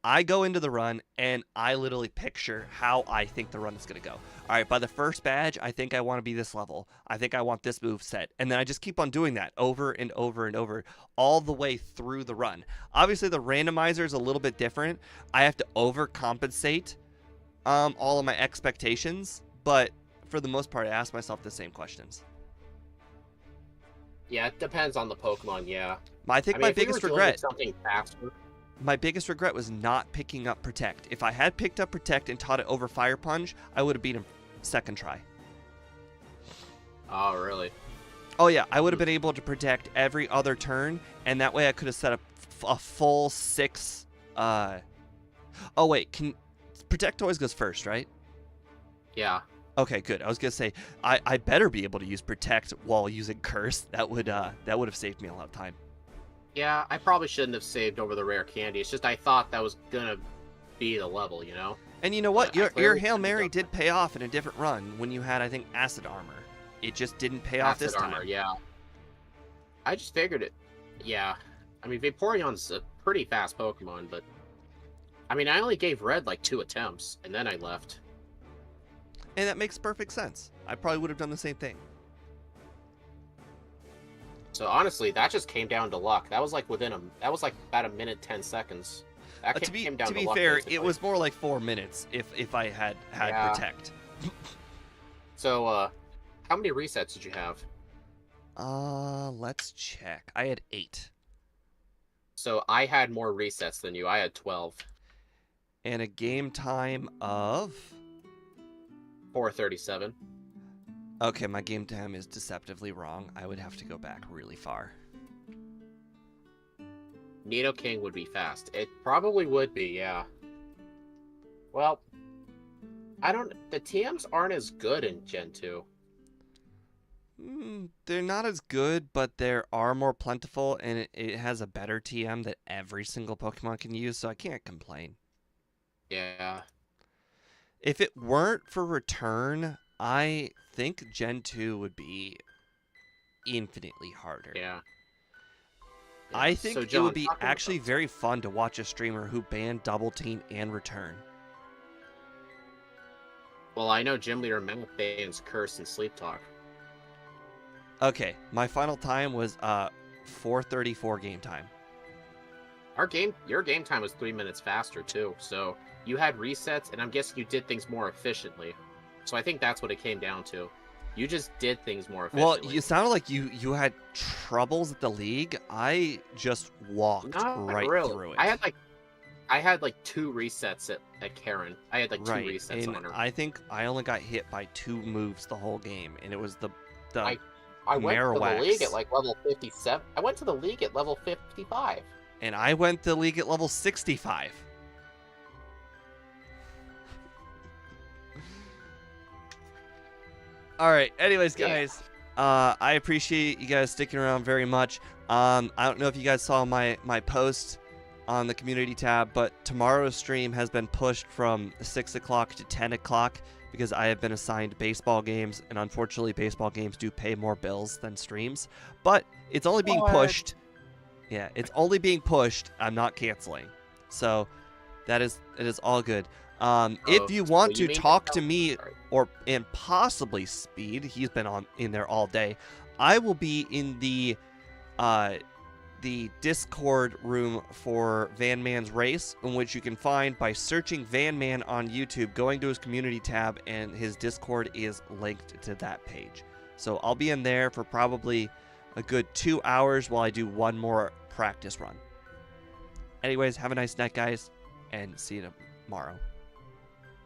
I go into the run, and I literally picture how I think the run is going to go. All right, by the first badge, I think I want to be this level. I think I want this move set. And then I just keep on doing that over and over and over all the way through the run. Obviously, the randomizer is a little bit different. I have to overcompensate all of my expectations, but for the most part, I ask myself the same questions. Yeah, it depends on the Pokemon, yeah. I think my biggest regret... something faster. My biggest regret was not picking up Protect. If I had picked up Protect and taught it over Fire Punch, I would have beat him 2nd try. Oh, really? Oh, yeah. I would have been able to Protect every other turn, and that way I could have set up a full 6... Oh, wait. Protect always goes first, right? Yeah. Okay, good. I was going to say, I better be able to use Protect while using Curse. That would have saved me a lot of time. Yeah, I probably shouldn't have saved over the rare candy. It's just I thought that was gonna be the level, you know? And you know what? But Your Hail Mary did pay off in a different run when you had, I think, Acid Armor. It just didn't pay off this time. Acid Armor, yeah. I just figured it. Yeah. I mean, Vaporeon's a pretty fast Pokemon, but... I mean, I only gave Red like 2 attempts, and then I left. And that makes perfect sense. I probably would have done the same thing. So honestly, that just came down to luck. That was like that was like about 1:10. That came down to be luck, fair, basically. it was more like 4 minutes if I had Yeah. Protect. So, how many resets did you have? Let's check. I had 8. So I had more resets than you. I had 12. And a game time of... 4:37. Okay, my game time is deceptively wrong. I would have to go back really far. Nidoking would be fast. It probably would be, yeah. Well, the TMs aren't as good in Gen 2. They're not as good, but they are more plentiful, and it has a better TM that every single Pokemon can use, so I can't complain. Yeah. If it weren't for Return, I think Gen 2 would be infinitely harder. Yeah. I think So, John, it would be talking actually about- very fun to watch a streamer who banned Double Team and Return. Well, I know Gym Leader Mount bans Curse and Sleep Talk. Okay, my final time was 4:34 game time. Your game time was 3 minutes faster too, so you had resets, and I'm guessing you did things more efficiently. So I think that's what it came down to. You just did things more Well, efficiently. you sounded like you had troubles at the league. I just walked Not right really. through it. I had like 2 resets at Karen. I had like 2 Right, resets and on her. I think I only got hit by 2 moves the whole game, and it was the I went to the league at Marowaks. like level 57. I went to the league at level 55. And I went to the league at level 65. All right. Anyways, Yeah. guys, I appreciate you guys sticking around very much. I don't know if you guys saw my post on the community tab, but tomorrow's stream has been pushed from 6 o'clock to 10 o'clock because I have been assigned baseball games, and unfortunately, baseball games do pay more bills than streams. But it's only being pushed. Yeah, it's only being pushed. I'm not canceling. So it is all good. If you want to talk to me and possibly Speed, he's been in there all day. I will be in the Discord room for Van Man's Race, in which you can find by searching Van Man on YouTube, going to his community tab, and his Discord is linked to that page. So I'll be in there for probably a good 2 hours while I do one more practice run. Anyways, have a nice night, guys, and see you tomorrow.